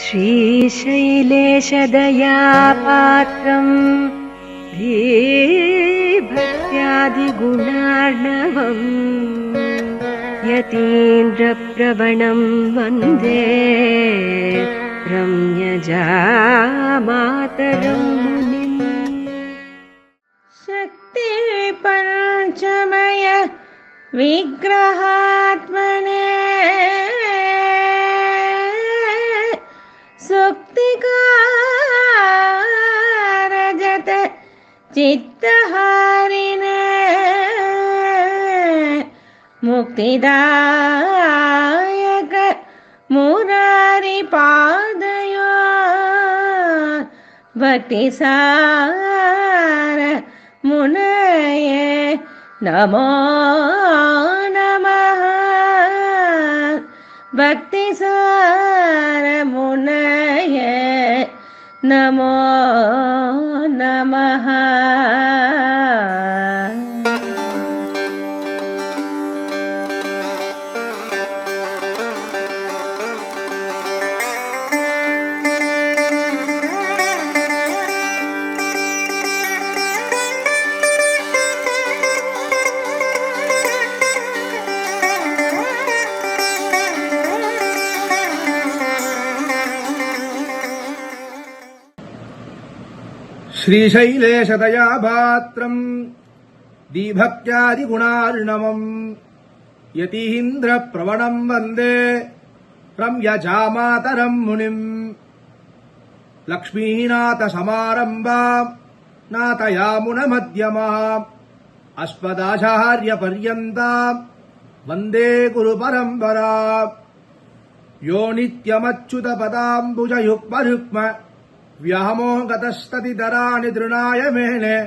श्रीशैलेशदयापात्रम् भक्त्यादिगुणार्णवम् यतीन्द्रप्रवणम् वन्दे रम्यजामातरम् मुनिम्। शक्ति पञ्चमय विग्रहात्मने सुक्तिकारजत चित्तहारिणे मुक्तिदायक मुरारिपादयो भक्तिसार मुनये नमो नमः। भक्तिसार मुनये नमो नमः। श्रीशैलेशदयापात्रम् दीभक्त्यादिगुणार्णवम् यतीन्द्रप्रवणम् वन्दे रम्यजामातरम् मुनिम्। लक्ष्मीनाथसमारम्भाम् नाथयामुनमध्यमाम् अस्मदाचार्यपर्यन्ताम् वन्दे गुरुपरम्पराम्। यो नित्यमच्युतपदाम्बुजयुग्मरुक्म व्यामोहगतस्ततितराणि तृणाय मेने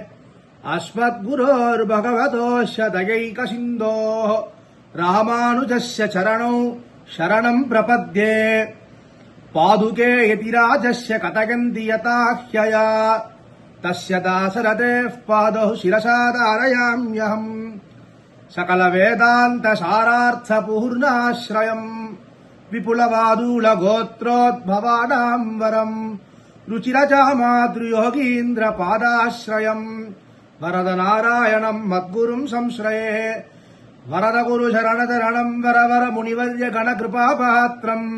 अस्मद्गुरोर्भगवतोऽस्य दयैकसिन्धोः रामानुजस्य चरणौ शरणम् प्रपद्ये। पादुके यतिराजस्य कथयन्ति यथा ह्यया तस्य दाशरथेः पादौ शिरसा धारयाम्यहम्। सकलवेदान्तसारार्थपूर्णाश्रयम् विपुलवादूलगोत्रोद्भवानाम् वरम् रुचिरजामातृयोगीन्द्रपादाश्रयम् वरदनारायणम् मद्गुरुम् संश्रये। वरदगुरुशरणचरणम् वरवर मुनिवर्य गणकृपापात्रम्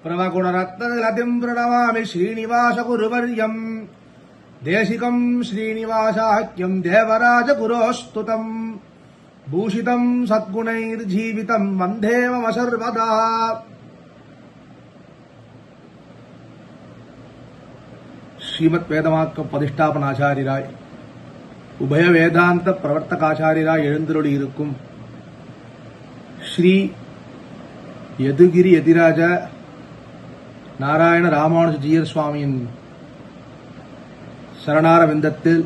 प्रवगुणरत्नलतिम् प्रणमामि श्रीनिवासगुरुवर्यम्। देशिकम् श्रीनिवासाख्यम् देवराजगुरोस्तुतम् भूषितम् सद्गुणैर्जीवितम् वन्दे मम सर्वदा। ஸ்ரீமத் வேதமாக்கம் பதிஷ்டாபனாச்சாரியராய் உபய வேதாந்த பிரவர்த்தகாச்சாரியராய் எழுந்தருளி இருக்கும் ஸ்ரீ யதுகிரி யதிராஜ நாராயண ராமானுஜ ஜீயர் சுவாமியின் சரணார விந்தத்தில்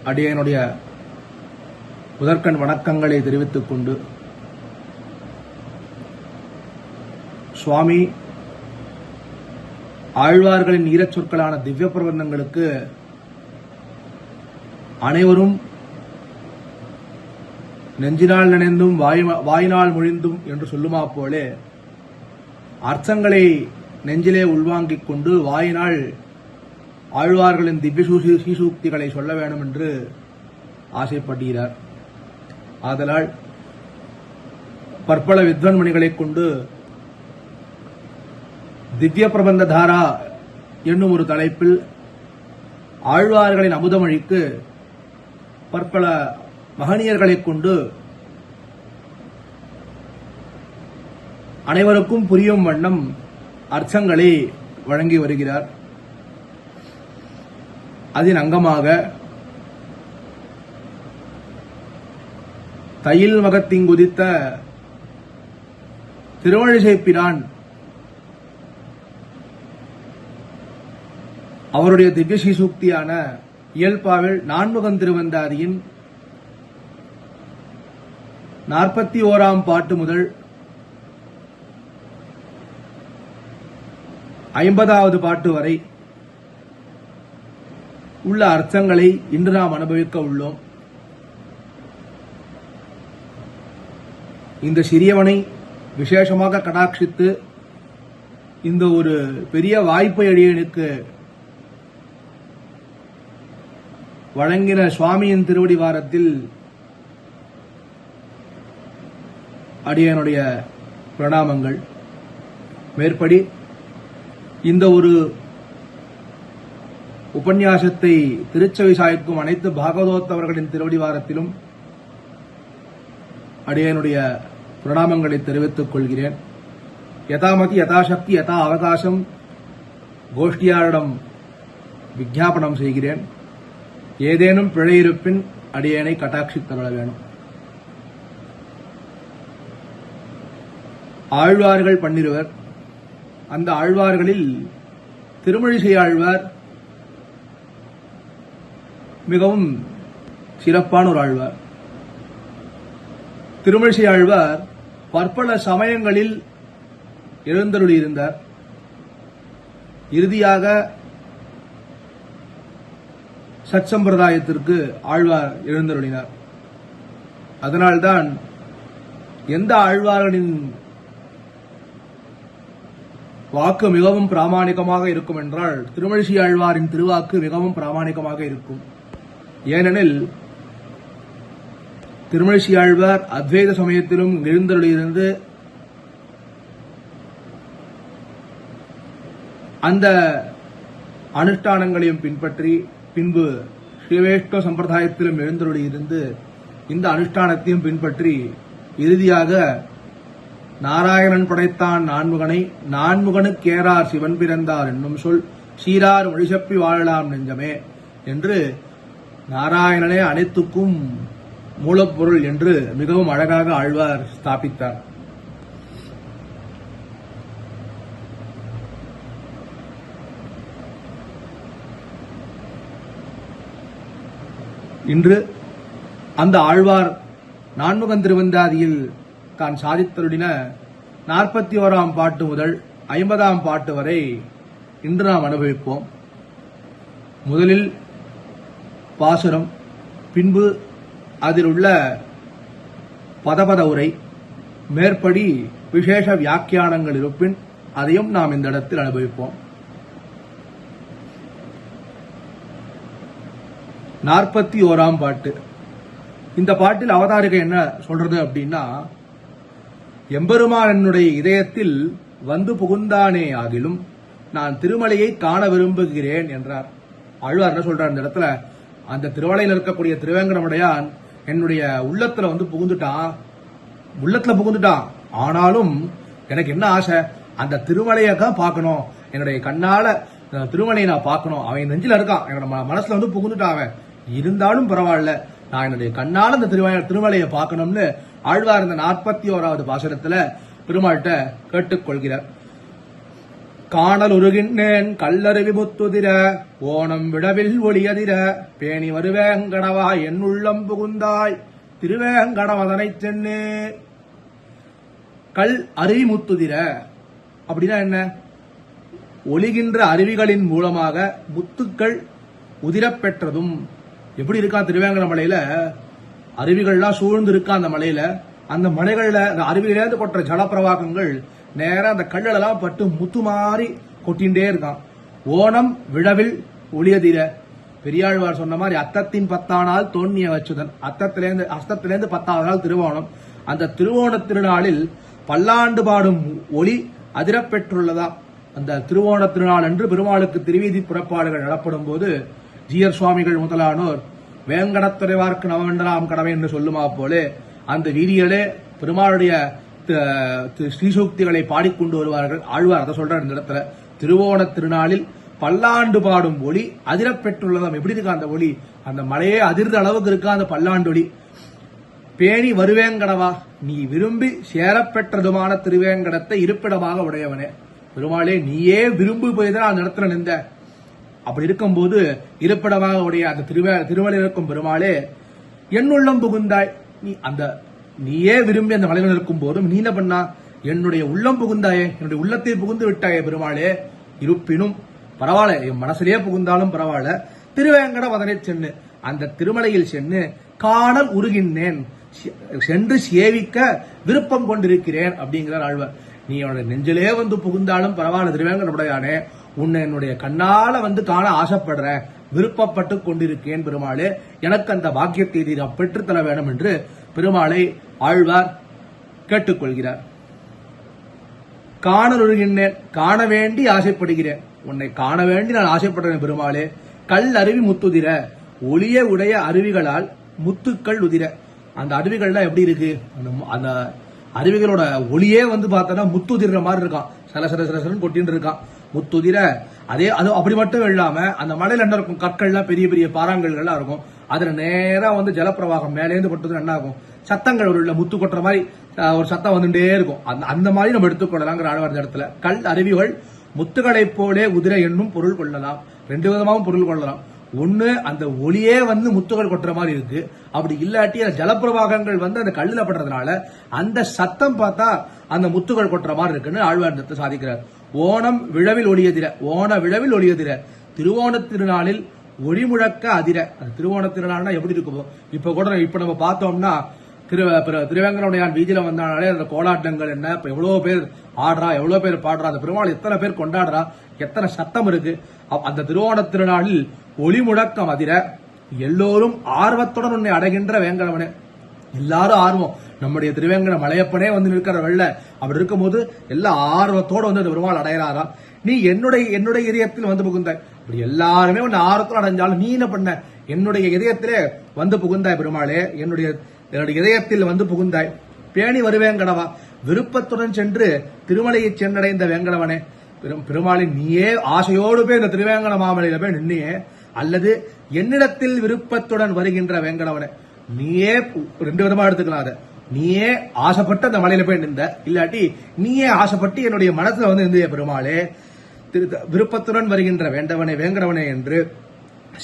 அடியனுடைய முதற்கண் வணக்கங்களை தெரிவித்துக் கொண்டு சுவாமி ஆழ்வார்களின் ஈரச் சொற்களான திவ்ய பிரபந்தங்களுக்கு அனைவரும் நெஞ்சினால் நினைந்தும் வாயினால் மொழிந்தும் என்று சொல்லுமா போலே அர்த்தங்களை நெஞ்சிலே உள்வாங்கிக் கொண்டு வாயினால் ஆழ்வார்களின் திவ்ய சீசூக்திகளை சொல்ல வேண்டும் என்று ஆசைப்படுகிறார். ஆதலால் பற்பல வித்வன்மணிகளைக் கொண்டு திவ்ய பிரபந்த தாரா என்னும் ஒரு தலைப்பில் ஆழ்வார்களின் அமுதமொழிக்கு பற்பல மகனியர்களைக் கொண்டு அனைவருக்கும் புரியும் வண்ணம் அர்த்தங்களை வழங்கி வருகிறார். அதன் அங்கமாக தையில் மகத்திங்குதித்த திருவழிசைப்பிரான் அவருடைய திவ்ய சீசூக்தியான இயல்பாவில் நான்முகன் திருவந்தாதியின் 41ஆம் பாட்டு முதல் 50வது பாட்டு வரை உள்ள அர்த்தங்களை இன்று நாம் அனுபவிக்க உள்ளோம். இந்த சிறியவனை விசேஷமாக கடாட்சித்து இந்த ஒரு பெரிய வாய்ப்பை அடியனுக்கு வழங்கின சுவாமியின் திருவடி வாரத்தில் அடியனுடைய பிரணாமங்கள். மேற்படி இந்த ஒரு உபன்யாசத்தை திருச்செவி சாய்க்கும் அனைத்து பாகவதோத்தவர்களின் திருவடி வாரத்திலும் அடியனுடைய பிரணாமங்களை தெரிவித்துக் கொள்கிறேன். யதாமதி யதாசக்தி யதா அவகாசம் கோஷ்டியாரிடம் விஞ்ஞாபனம் செய்கிறேன். ஏதேனும் பிழை இருப்பின் அடியனை கட்டாட்சித்தருள வேணும். ஆழ்வார்கள் 12. அந்த ஆழ்வார்களில் திருமழிசை ஆழ்வார் மிகவும் சிறப்பான ஒரு ஆழ்வார். திருமழிசை ஆழ்வார் பற்பல சமயங்களில் எழுந்தருளியிருந்தார். இறுதியாக சத்சம்பிரதாயத்திற்கு ஆழ்வார் எழுந்தருளினார். அதனால்தான் எந்த ஆழ்வார்களின் வாக்கு மிகவும் பிராமாணிகமாக இருக்கும் என்றால் திருமழிசை ஆழ்வாரின் திருவாக்கு மிகவும் பிராமாணிகமாக இருக்கும். ஏனெனில் திருமழிசை ஆழ்வார் அத்வைத சமயத்திலும் எழுந்தருளியிருந்து அந்த அனுஷ்டானங்களையும் பின்பற்றி பின்பு ஸ்ரீவைஷ்ணவ சம்பிரதாயத்திலும் எழுந்தருளியிருந்து இந்த அனுஷ்டானத்தையும் பின்பற்றி இறுதியாக நாராயணன் படைத்தான் நான்முகனை நான்முகனுக்கேறார் சிவன் பிறந்தார் என்னும் சொல் சீரார் மொழிசப்பி வாழலாம் நெஞ்சமே என்று நாராயணனே அனைத்துக்கும் மூலப்பொருள் என்று மிகவும் அழகாக ஆழ்வார் ஸ்தாபித்தார். இன்று அந்த ஆழ்வார் நான்முகன் திருவந்தாதியில் தான் சாதித்தருளின 41ஆம் பாட்டு முதல் 50ஆம் பாட்டு வரை இன்று நாம் அனுபவிப்போம். முதலில் பாசுரம், பின்பு அதில் உள்ள பதபத உரை, மேற்படி விசேஷ வியாக்கியானங்கள் இருப்பின் அதையும் நாம் இந்த இடத்தில் அனுபவிப்போம். 41ஆம் பாட்டு. இந்த பாட்டில் அவதாரிகை என்ன சொல்றது அப்படின்னா, எம்பெருமான் என்னுடைய இதயத்தில் வந்து புகுந்தானே ஆகிலும் நான் திருமலையை காண விரும்புகிறேன் என்றார். ஆழ்வார் என்ன சொல்றார் இந்த இடத்துல, அந்த திருமலையில் இருக்கக்கூடிய திருவேங்கடமுடையான் என்னுடைய உள்ளத்துல வந்து புகுந்துட்டான். ஆனாலும் எனக்கு என்ன ஆசை, அந்த திருமலையை தான் பார்க்கணும், என்னுடைய கண்ணால திருமலையை நான் பார்க்கணும். அவன் நெஞ்சில இருக்கான், என்னோட மனசுல வந்து புகுந்துட்டான். இருந்தாலும் பரவாயில்ல, நான் என்னுடைய கண்ணால இந்த திருமலையை பார்க்கணும்னு ஆழ்வார் இந்த 41வது பாசுரத்துல பெருமாள்கிட்ட கேட்டுக்கொள்கிறார். காணல் உருகின்றேன் கல்லருவி முத்துதிர ஓணம் விடவில் ஒளியதிர பேணி வருவேங்கடவா என் உள்ளம் புகுந்தாய் திருவேங்கடவதனை சென்னு. கல் அருவி முத்துதிர அப்படின்னா என்ன? ஒளிகின்ற அருவிகளின் மூலமாக முத்துக்கள் உதிரப் பெற்றதும். எப்படி இருக்கா திருவேங்கட மலையில அருவிகள்லாம் சூழ்ந்து இருக்கா அந்த மலையில. அந்த மலைகள்ல அந்த அருவியிலேருந்து கொட்டுற ஜலப்பிரவாகங்கள் நேரம் அந்த கல்லெல்லாம் பட்டு முத்து மாறி கொட்டின்றே இருக்கான். ஓணம் விழவில் ஒளியதிர. பெரியாழ்வார் சொன்ன மாதிரி அத்தத்தின் 10ஆம் தோன்னிய வச்சுதன். அஸ்தத்திலேருந்து 10வது நாள் திருவோணம். அந்த திருவோண திருநாளில் பல்லாண்டு பாடும் ஒளி அதிரப் பெற்றுள்ளதா. அந்த திருவோண திருநாள் அன்று பெருமாளுக்கு திருவீதி புறப்பாடுகள் நடப்படும் போது ஜீயர் சுவாமிகள் முதலானோர் வேங்கடத்துறைவார்க்கு நவமண்டலாம் கடமை என்று சொல்லுமா போலே அந்த வீதியிலே பெருமாளுடைய ஸ்ரீசூக்திகளை பாடிக்கொண்டு வருவார்கள். ஆழ்வார் அதை சொல்றார் இந்த இடத்துல. திருவோண திருநாளில் பல்லாண்டு பாடும் ஒளி அதிரப் பெற்றுள்ளதாம். எப்படி இருக்கா அந்த ஒளி? அந்த மலையே அதிர்ந்த அளவுக்கு இருக்கா அந்த பல்லாண்டு ஒளி. பேணி வருவேங்கடவா, நீ விரும்பி சேரப்பெற்றதுமான திருவேங்கடத்தை இருப்பிடமாக உடையவனே. பெருமாளே, நீயே விரும்பி போய்தான் அந்த இடத்துல நின்ற. அப்படி இருக்கும்போது இருப்பிடமாக உடைய அந்த திருமலையில் இருக்கும் பெருமாளே, என்னுள்ளம் புகுந்தாய். நீயே விரும்பி அந்த மலையில் இருக்கும் போதும் நீ என்ன பண்ணா, என்னுடைய உள்ளம் புகுந்தாயே, என்னுடைய உள்ளத்தை புகுந்து விட்டாயே பெருமாளே. இருப்பினும் பரவாயில்ல, என் மனசிலேயே புகுந்தாலும் பரவாயில்ல, திருவேங்கட வதனை சென்னு, அந்த திருமலையில் சென்று காணல் உருகின்றேன், சென்று சேவிக்க விருப்பம் கொண்டிருக்கிறேன் அப்படிங்கிறார் ஆழ்வார். நீ என்னோட நெஞ்சிலே வந்து புகுந்தாலும் பரவாயில்ல திருவேங்கடமுடையானே, உன்னை என்னுடைய கண்ணால வந்து காண ஆசைப்படுறேன், விருப்பப்பட்டு கொண்டிருக்கேன் பெருமாளே, எனக்கு அந்த பாக்கியத்தை நான் பெற்றுத்தர வேண்டும் என்று பெருமாளை ஆழ்வார் கேட்டுக்கொள்கிறார். காணொருகின்றேன், காண வேண்டி ஆசைப்படுகிறேன், உன்னை காண வேண்டி நான் ஆசைப்படுறேன் பெருமாளே. கல் அருவி முத்துதிர, ஒளிய உடைய அருவிகளால் முத்துக்கள் உதிர. அந்த அருவிகள்லாம் எப்படி இருக்கு, அந்த அருவிகளோட ஒளியே வந்து பார்த்தோன்னா முத்துதிர மாதிரி இருக்கான், சலசலன்னு கொட்டின்னு இருக்கான் முத்துதிர. அதே அது அப்படி மட்டும் இல்லாம அந்த மலையில என்ன இருக்கும், கற்கள்லாம் பெரிய பெரிய பாறாங்கல்கள்லாம் இருக்கும், அதுல நேரா வந்து ஜலப்பிரவாகம் மேலேந்து பட்டது என்ன ஆகும், சத்தங்கள் ஒரு முத்து கொட்டுற மாதிரி ஒரு சத்தம் வந்துட்டே இருக்கும். அந்த மாதிரி நம்ம எடுத்துக்கொள்ளலாங்கிற ஆழ்வார் இடத்துல. கல் அருவிகள் முத்துக்களைப் போலே உதிர என்னும் பொருள் கொள்ளலாம். ரெண்டு விதமாகவும் பொருள் கொள்ளலாம். ஒண்ணு, அந்த ஒளியே வந்து முத்துகள் கொட்டுற மாதிரி இருக்கு, அப்படி இல்லாட்டி அந்த ஜலப்பிரவாகங்கள் வந்து அந்த கல்லுல படுறதுனால அந்த சத்தம் பார்த்தா அந்த முத்துகள் கொட்டுற மாதிரி இருக்குன்னு ஆழ்வார் சாதிக்கிறார். ஓணம் விழவில் ஒளியதிர, ஓண விழவில் ஒளியதிர, திருவோண திருநாளில் ஒளி முழக்க அதிர. திருவோண திருநாள்னா எப்படி இருக்கும், இப்ப நம்ம பார்த்தோம்னா திருவேங்கடமுடையான் வீதியில வந்தாலே அந்த கோலாட்டங்கள் என்ன, இப்ப எவ்வளவு பேர் ஆடுறா, எவ்வளவு பேர் பாடுறா, அந்த பெருமாள் எத்தனை பேர் கொண்டாடுறா, எத்தனை சத்தம் இருக்கு. அந்த திருவோண திருநாளில் ஒளி முழக்கம் அதிர, எல்லோரும் ஆர்வத்துடன் உன்னை அடைகின்ற வேங்கடவனே. எல்லாரும் ஆர்வம், நம்முடைய திருவேங்கட மலையப்பனே வந்து நிற்கிற வெள்ள, அப்படி இருக்கும் போது எல்லா ஆர்வத்தோடு வந்து அந்த பெருமாள் அடைகிறாரா. நீ என்னுடைய இதயத்தில் வந்து புகுந்தாய், அப்படி எல்லாருமே உன்னை ஆர்வத்தோடு அடைஞ்சாலும் நீ என்ன பண்ண, என்னுடைய இதயத்திலே வந்து புகுந்தாய் பெருமாளே, என்னுடைய இதயத்தில் வந்து புகுந்தாய். பேணி வருவேங்கடவா, விருப்பத்துடன் சென்று திருமலையை சென்றடைந்த வேங்கடவனே. பெருமாளின் நீயே ஆசையோடு போய் இந்த திருவேங்கட மாமலையில போய் நின்னியே, அல்லது என்னிடத்தில் விருப்பத்துடன் வருகின்ற வேங்கடவனே, நீயே ரெண்டு விதமா எடுத்துக்கலாம். அதை நீயே ஆசைப்பட்டு அந்த மலையில போய் நின்ற, இல்லாட்டி நீயே ஆசைப்பட்டு என்னுடைய மனசுல வந்து இருந்த பெருமாளே, விருப்பத்துடன் வருகின்ற வேங்கடவனே என்று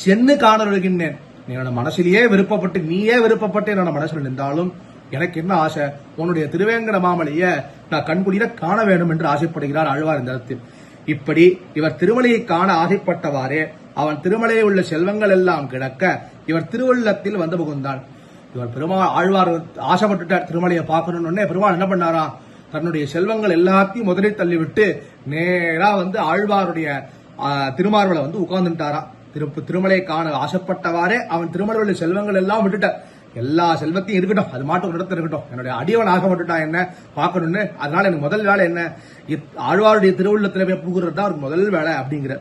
சென்னு காணொருகின்றேன். என்னோட மனசிலேயே விருப்பப்பட்டு, நீயே விருப்பப்பட்டு என்னோட மனசுல நின்றாலும் எனக்கு என்ன ஆசை, உன்னுடைய திருவேங்கட மாமலைய நான் கண்குளிர காண வேண்டும் என்று ஆசைப்படுகிறார் ஆழ்வார் இந்த இடத்தில். இப்படி இவர் திருமலையை காண ஆசைப்பட்டவாறே அவன் திருமலையில் உள்ள செல்வங்கள் எல்லாம் கிடக்க இவர் திருவள்ளத்தில் வந்து புகுந்தான். இவர் பெருமாள் ஆழ்வார் ஆசைப்பட்டுட்டார் திருமலையை பார்க்கணும்னு. பெருமாள் என்ன பண்ணாரா, தன்னுடைய செல்வங்கள் எல்லாத்தையும் முதலில் தள்ளிவிட்டு நேரா வந்து ஆழ்வாருடைய திருமார்வலை வந்து உட்கார்ந்துட்டாரா. திருமலையை காண ஆசைப்பட்டவாறே அவன் திருமலையில் உள்ள செல்வங்கள் எல்லாம் விட்டுட்டார். எல்லா செல்வத்தையும் இருக்கட்டும், அது மாட்டும் ஒரு இடத்துல இருக்கட்டும், என்னுடைய அடியவன் ஆகப்பட்டுட்டான் என்ன பார்க்கணும்னு. அதனால எனக்கு முதல் வேலை என்ன, ஆழ்வாருடைய திருவுள்ளத்தில் போய் புகுறது தான் அவருக்கு முதல் வேலை அப்படிங்கிற.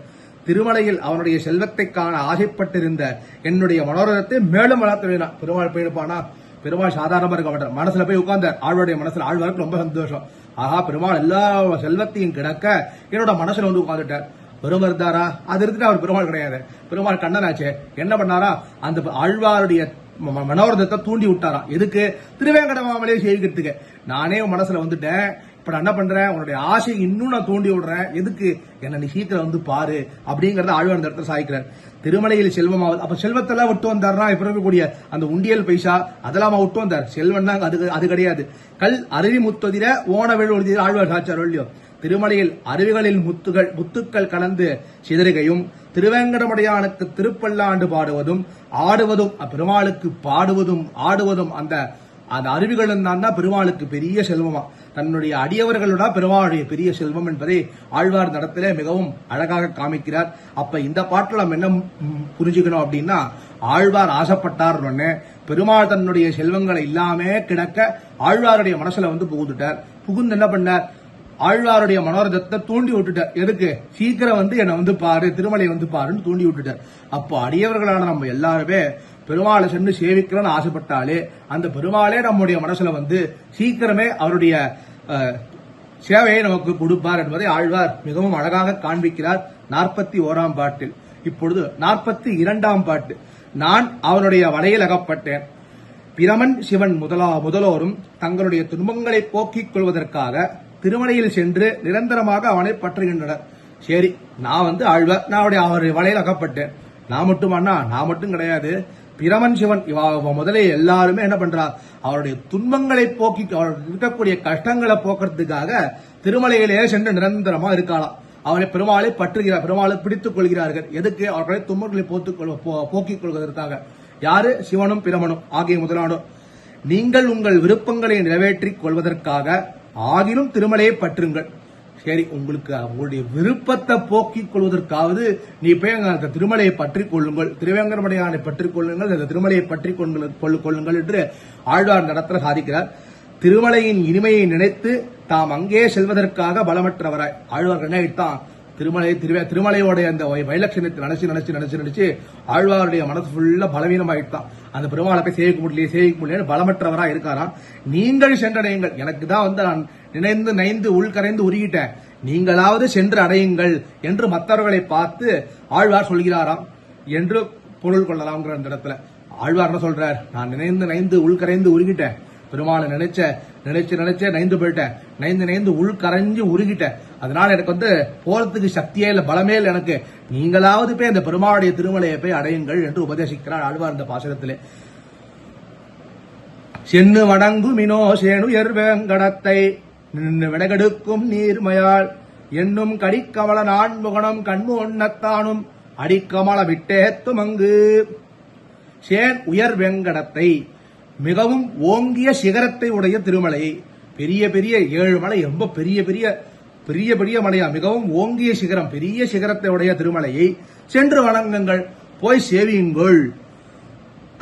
திருமலையில் அவனுடைய செல்வத்தை காண ஆசைப்பட்டிருந்த என்னுடைய மனோரதத்தை மேலும் வளர்த்து பெருமாள் போயிருப்பானா. பெருமாள் சாதாரணமா இருக்க மாட்டார், மனசுல போய் உட்கார்ந்தார். ஆழ்வாருடைய மனசுல ஆழ்வாருக்கு ரொம்ப சந்தோஷம். ஆஹா, பெருமாள் எல்லா செல்வத்தையும் கிடக்க என்னோட மனசுல வந்து உட்கார்ந்துட்டார். பெருமை இருந்தாரா, அது இருந்துட்டு அவர் பெருமாள் கிடையாது. பெருமாள் கண்ணனாச்சே, என்ன பண்ணாரா, அந்த ஆழ்வாருடைய மனோரதத்தை தூண்டி விட்டாராம். எதுக்கு, திருவேங்கட மாமலையை சேவிக்கிறதுக்கு. நானே மனசுல வந்துட்டேன், இப்ப நான் என்ன பண்றேன், உன்னுடைய ஆசை இன்னும் நான் தூண்டி விடுறேன், எதுக்கு, என்ன நீ சீக்கிரம் வந்து பாரு அப்படிங்கறத ஆழ்வார் இந்த இடத்துல சாய்க்கிறார். திருமலையில் செல்வமாவது, அப்ப செல்வத்தெல்லாம் விட்டு வந்தாருன்னா இப்ப இருக்கக்கூடிய அந்த உண்டியல் பைசா அதெல்லாம் விட்டு வந்தார். செல்வன் தான் அது கிடையாது. கல் அருவி முத்தொதிர ஓணவேள் ஒழுதிர ஆழ்வார் சாச்சார் இல்லையோ. திருமலையில் அருவிகளில் முத்துக்கள் கலந்து சிதறுகையும் திருவேங்கடமுடையானுக்கு திருப்பல்லாண்டு பாடுவதும் ஆடுவதும் பெருமாளுக்கு பாடுவதும் ஆடுவதும் அந்த அருவிகளும் தான் பெருமாளுக்கு பெரிய செல்வமா. தன்னுடைய அடியவர்களோட பெருமாளுடைய பெரிய செல்வம் என்பதை ஆழ்வார் நடத்திலே மிகவும் அழகாக காமிக்கிறார். அப்ப இந்த பாட்டில் நம்ம என்ன புரிஞ்சுக்கணும் அப்படின்னா, ஆழ்வார் ஆசைப்பட்டார், பெருமாள் தன்னுடைய செல்வங்களை இல்லாம கிடக்க ஆழ்வாருடைய மனசுல வந்து புகுந்துட்டார். புகுந்து என்ன பண்ணார், ஆழ்வாருடைய மனோரதத்தை தூண்டி விட்டுட்டார். எதுக்கு, சீக்கிரம் வந்து என்னை வந்து பாரு, திருமலை வந்து பாருன்னு தூண்டி விட்டுட்டார். அப்போ அடியவர்களான நம்ம எல்லாருமே பெருமாளை சென்று சேவிக்கணும்னு ஆசைப்பட்டாலே அந்த பெருமாளே நம்முடைய மனசுல வந்து சீக்கிரமே அவருடைய சேவையை நமக்கு கொடுப்பார் என்பதை ஆழ்வார் மிகவும் அழகாக காண்பிக்கிறார் 41ஆம் பாட்டில். இப்பொழுது 42ஆம் பாட்டு. நான் அவனுடைய வலையில் அகப்பட்டேன். பிரமன் சிவன் முதலோரும் தங்களுடைய துன்பங்களை போக்கிக் கொள்வதற்காக திருமலையில் சென்று நிரந்தரமாக அவனை பற்றுகின்றனர். சரி, நான் வந்து ஆழ்வார், நான் அவருடைய வலையில் அகப்பட்டேன். நான் மட்டுமானா, நான் மட்டும் கிடையாது, பிரமன் சிவன் முதலே எல்லாருமே என்ன பண்றார், அவருடைய துன்பங்களை போக்கி அவருக்கு இருக்கக்கூடிய கஷ்டங்களை போக்குறதுக்காக திருமலையிலேயே சென்று நிரந்தரமா இருக்கலாம். அவனை பெருமாளை பற்றுகிறார், பெருமாளை பிடித்துக் கொள்கிறார்கள். எதுக்கு, அவர்களை துன்பங்களை போக்கிக் கொள்வதற்காக. யாரு, சிவனும் பிரமனும் ஆகிய முதலானோர். நீங்கள் உங்கள் விருப்பங்களை நிறைவேற்றிக் கொள்வதற்காக ஆகிலும் திருமலையை பற்றுங்கள். சரி, உங்களுக்கு உங்களுடைய விருப்பத்தை போக்கிக் கொள்வதற்காவது நீ போய் அந்த திருமலையை பற்றிக் கொள்ளுங்கள், திருவேங்கடமுடையானை பற்றிக் கொள்ளுங்கள், அந்த திருமலையை பற்றிக் கொள்ளுங்கள் என்று ஆழ்வார் இந்த இடத்துல சாதிக்கிறார். திருமலையின் இனிமையை நினைத்து தாம் அங்கே செல்வதற்காக பலமற்றவராய் ஆழ்வார் என்ன ஆயிட்டான், திருமலையோடைய அந்த வைலட்சணத்தை நினைச்சு ஆழ்வாருடைய மனசு ஃபுல்லா பலவீனமாயிட்டான். அந்த பெருமாளை போய் சேவிக்க முடியல பலமற்றவரா இருக்காராம். நீங்கள் சென்றடையுங்கள், எனக்கு தான் வந்து நான் நினைந்து நைந்து உள்கரைந்து உருகிட்டேன், நீங்களாவது சென்று அடையுங்கள் என்று மற்றவர்களை பார்த்து ஆழ்வார் சொல்கிறாராம் என்று பொருள் கொள்ளலாம்ங்கிற அந்த இடத்துல ஆழ்வார் என்ன சொல்றார், நான் நினைந்து நைந்து உள்கரைந்து உருகிட்டேன், பெருமாளை நினைச்சு நைந்து போயிட்டேன், நைந்து உள்கரைஞ்சு உருகிட்டேன், அதனால எனக்கு வந்து போறதுக்கு சக்தியே இல்ல, பலமே இல்லை எனக்கு, நீங்களாவது போய் அந்த பெருமாளுடைய திருமலையை போய் அடையுங்கள் என்று உபதேசிக்கிறார் ஆழ்வார் இந்த பாசுரத்திலே. சென்னு வடங்கு மினோ சேனுயர் வேங்கடத்தை நின்று விடகெடுக்கும் நீர்மையாள் என்னும் கடிக்கமல நான்முகனம் கண்மு ஒன்னத்தானும் அடிக்கமல விட்டேத்தும் அங்கு. சேன் உயர் வேங்கடத்தை, மிகவும் ஓங்கிய சிகரத்தை உடைய திருமலை, பெரிய பெரிய 7 மலை, ரொம்ப பெரிய மலையா, மிகவும் ஓங்கிய சிகரம், பெரிய சிகரத்தை உடைய திருமலையை சென்று வணங்குங்கள், போய் சேவியுங்கள்.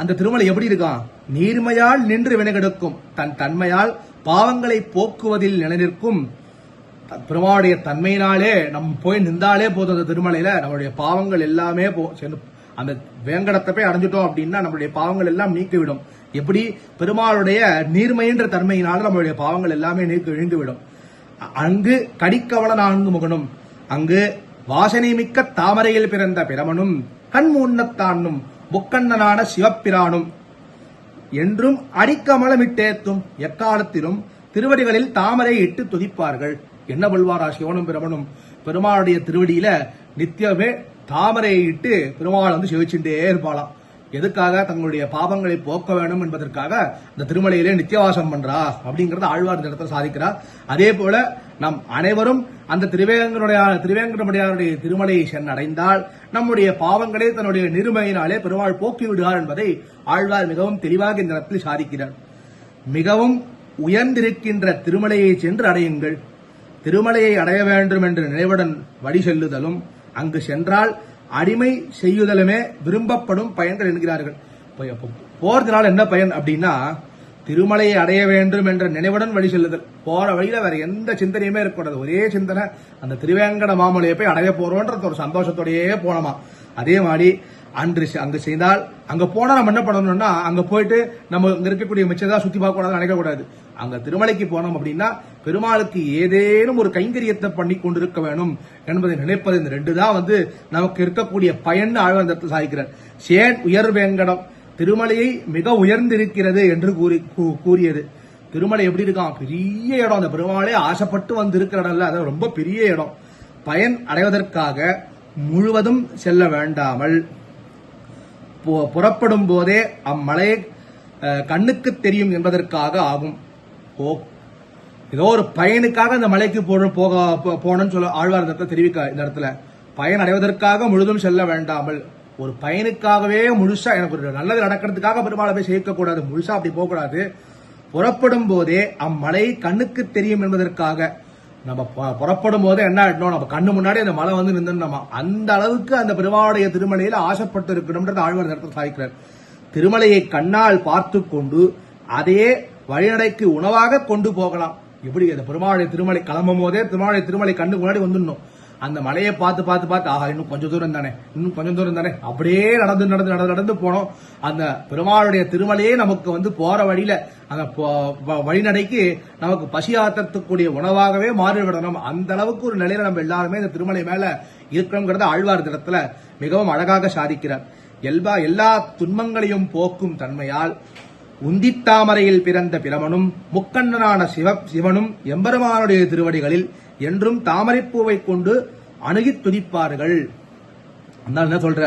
அந்த திருமலை எப்படி இருக்கான், நீர்மையால் நின்று வினைகெடுக்கும், தன் தன்மையால் பாவங்களை போக்குவதில் நிலைநிற்கும் பெருமாளுடைய தன்மையினாலே நம்ம போய் நின்றாலே போதும். அந்த திருமலையில நம்மளுடைய பாவங்கள் எல்லாமே அந்த வேங்கடத்தை போய் அடைஞ்சிட்டோம் அப்படின்னா நம்மளுடைய பாவங்கள் எல்லாம் நீக்கிவிடும். எப்படி பெருமாளுடைய நீர்மைன்ற தன்மையினால நம்மளுடைய பாவங்கள் எல்லாமே நீங்கிவிடும். அங்கு கடிக்கவள 4 முகனும், அங்கு வாசனை மிக்க தாமரையில் பிறந்த பிரமனும் கண்முன்னத்தானும் முக்கண்ணனான சிவப்பிரானும் என்றும் அடிக்கமலமிட்டேத்தும், எக்காலத்திலும் திருவடிகளில் தாமரை இட்டு துதிப்பார்கள். என்ன பல்வாரா சிவனும் பிரமனும் பெருமாளுடைய திருவடியில நித்தியமே தாமரையை இட்டு பெருமாள் வந்து சிவச்சுட்டே இருப்பாளாம். எதுக்காக, தங்களுடைய பாவங்களை போக்க வேண்டும் என்பதற்காக இந்த திருமலையிலே நித்தியவாசம் பண்றா அப்படிங்கறத ஆழ்வார் இந்த இடத்துல சாதிக்கிறார். அதே போல நம் அனைவரும் அந்த திருவேங்கடமுடையாருடைய திருமலையை சென்றடைந்தால் நம்முடைய பாவங்களை தன்னுடைய நிருமையினாலே பெருமாள் போக்கி விடுவார் என்பதை ஆழ்வார் மிகவும் தெளிவாக இந்த இடத்தில் சாதிக்கிறார். மிகவும் உயர்ந்திருக்கின்ற திருமலையை சென்று அடையுங்கள், திருமலையை அடைய வேண்டும் என்ற நினைவுடன் வழி செல்லுதலும், அங்கு சென்றால் அடிமை செய்யுதலுமே விரும்பப்படும் பயன்கள் என்கிறார்கள். போறதுனால என்ன பயன் அப்படின்னா, திருமலையை அடைய வேண்டும் என்ற நினைவுடன் வழி செல்லுதல், போற வழியில வேற எந்த சிந்தனையுமே இருக்கக்கூடாது, ஒரே சிந்தனை அந்த திருவேங்கட மாமலையை போய் அடைய போறோன்ற ஒரு சந்தோஷத்தோடயே போனோமா. அதே மாதிரி அங்கு செய்தால், அங்க போனா நம்ம என்ன பண்ணணும்னா, அங்க போயிட்டு நம்ம இங்க இருக்கக்கூடிய மிச்சதான் சுத்தி பார்க்க கூடாது, நினைக்க கூடாது. அங்க திருமலைக்கு போனோம் அப்படின்னா பெருமாளுக்கு ஏதேனும் ஒரு கைங்கரியத்தை பண்ணி கொண்டிருக்க வேணும் என்பதை நினைப்பது, இந்த 2 தான் வந்து நமக்கு இருக்கக்கூடிய பயன் ஆழ்வார் சாதிக்கிறார். சேன் உயர் வேங்கடம், திருமலையை மிக உயர்ந்திருக்கிறது என்று கூறியது. திருமலை எப்படி இருக்கான், பெரிய இடம், அந்த பெருமாளே ஆசைப்பட்டு வந்து இருக்கிற இடம் இல்ல, அது ரொம்ப பெரிய இடம். பயன் அடைவதற்காக முழுவதும் செல்ல வேண்டாமல் புறப்படும் போதே அம்மலையை கண்ணுக்கு தெரியும் என்பதற்காக ஆகும். ஏதோ ஒரு பயனுக்காக அந்த மலைக்கு போகணும்னு சொல்ல ஆழ்வார் தெரிவிக்க இந்த இடத்துல, பயன் அடைவதற்காக முழுதும் செல்ல வேண்டாமல், ஒரு பயனுக்காகவே முழுசா எனக்கு ஒரு நல்லது நடக்கிறதுக்காக பெருமாளை போய் சேர்க்க கூடாது, முழுசா அப்படி போகக்கூடாது. புறப்படும் போதே அம்மலை கண்ணுக்கு தெரியும் என்பதற்காக நம்ம புறப்படும் போதே என்ன ஆயிடணும், நம்ம கண்ணு முன்னாடி அந்த மலை வந்து நின்றுமா, அந்த அளவுக்கு அந்த பெருமாளுடைய திருமலையில ஆசைப்பட்டு இருக்கணும்ன்றது ஆழ்வார் நேரத்தில் சாதிக்கிறார். திருமலையை கண்ணால் பார்த்து கொண்டு அதே வழிநடைக்கு உணவாக கொண்டு போகலாம். எப்படி அந்த பெருமாளுடைய திருமலை கிளம்பும் போதே பெருமாளுடைய திருமலை கண்ணுக்கு முன்னாடி வந்துடணும். அந்த மலையை பார்த்து ஆஹா இன்னும் கொஞ்சம் தூரம் தானே அப்படியே நடந்து போனோம். அந்த பெருமாளுடைய திருமலையே நமக்கு வந்து போற வழியில அந்த வழிநடைக்கு நமக்கு பசி ஆற்றக்கூடிய உணவாகவே மாறிவிடணும். அந்த அளவுக்கு ஒரு நிலையில நம்ம எல்லாருமே இந்த திருமலை மேல இருக்கிறோங்கிறத ஆழ்வார் இடத்துல மிகவும் அழகாக சாதிக்கிறார். எல்லா துன்பங்களையும் போக்கும் தன்மையால் உந்தித்தாமரையில் பிறந்த பிரமனும் முக்கண்ணனான சிவனும் எம்பெருமானுடைய திருவடிகளில் என்றும் தாமரைப்பூவை கொண்டு அணுகி துதிப்பார்கள். என்ன சொல்ற,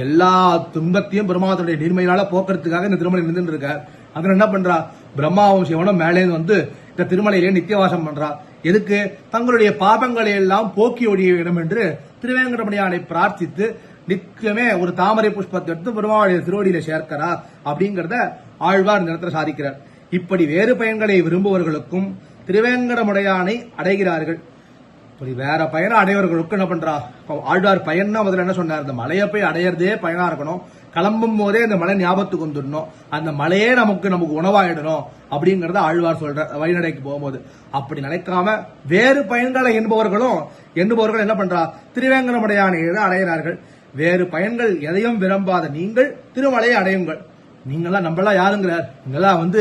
எல்லா துன்பத்தையும் பெருமானுடைய நீர்மையினால போக்குறதுக்காக இந்த திருமலை நின்று இருக்கார். அதனால என்ன பண்றா, பிரம்மாவும் சிவனும் மேலே வந்து இந்த திருமலையிலே நித்தியவாசம் பண்றா. எதுக்கு, தங்களுடைய பாபங்களை எல்லாம் போக்கி ஒழிய வேண்டும் என்று திருவேங்கடமுடையானை பிரார்த்தித்து நித்தியமே ஒரு தாமரை புஷ்பத்தை எடுத்து பெருமாளுடைய திருவடியில சேர்க்கிறார் அப்படிங்கறத ஆழ்வார் இந்த இடத்துல சாதிக்கிறார். இப்படி வேறு பயன்களை விரும்புவர்களுக்கும் திருவேங்கடமுடையானை அடைகிறார்கள். இப்படி வேற பயணம் அடையவர்களுக்கு என்ன பண்றா? ஆழ்வார் பயன்னா முதல்ல என்ன சொன்னார்? இந்த மலையை போய் அடையறதே பயனா இருக்கணும். கிளம்பும் போதே இந்த மலை ஞாபகத்துக்கு வந்துடணும். அந்த மலையே நமக்கு உணவாயிடணும் அப்படிங்கறத ஆழ்வார் சொல்ற வழிநடைக்கு போகும்போது. அப்படி நினைக்காம வேறு பயன்களை எண்ணுபவர்கள் என்ன பண்றா? திருவேங்கடமுடையானை அடைகிறார்கள். வேறு பயன்கள் எதையும் விரும்பாத நீங்கள் திருமலையை அடையுங்கள். நீங்களாம் நம்மளாம் யாருங்கிறார்? நீங்களாம்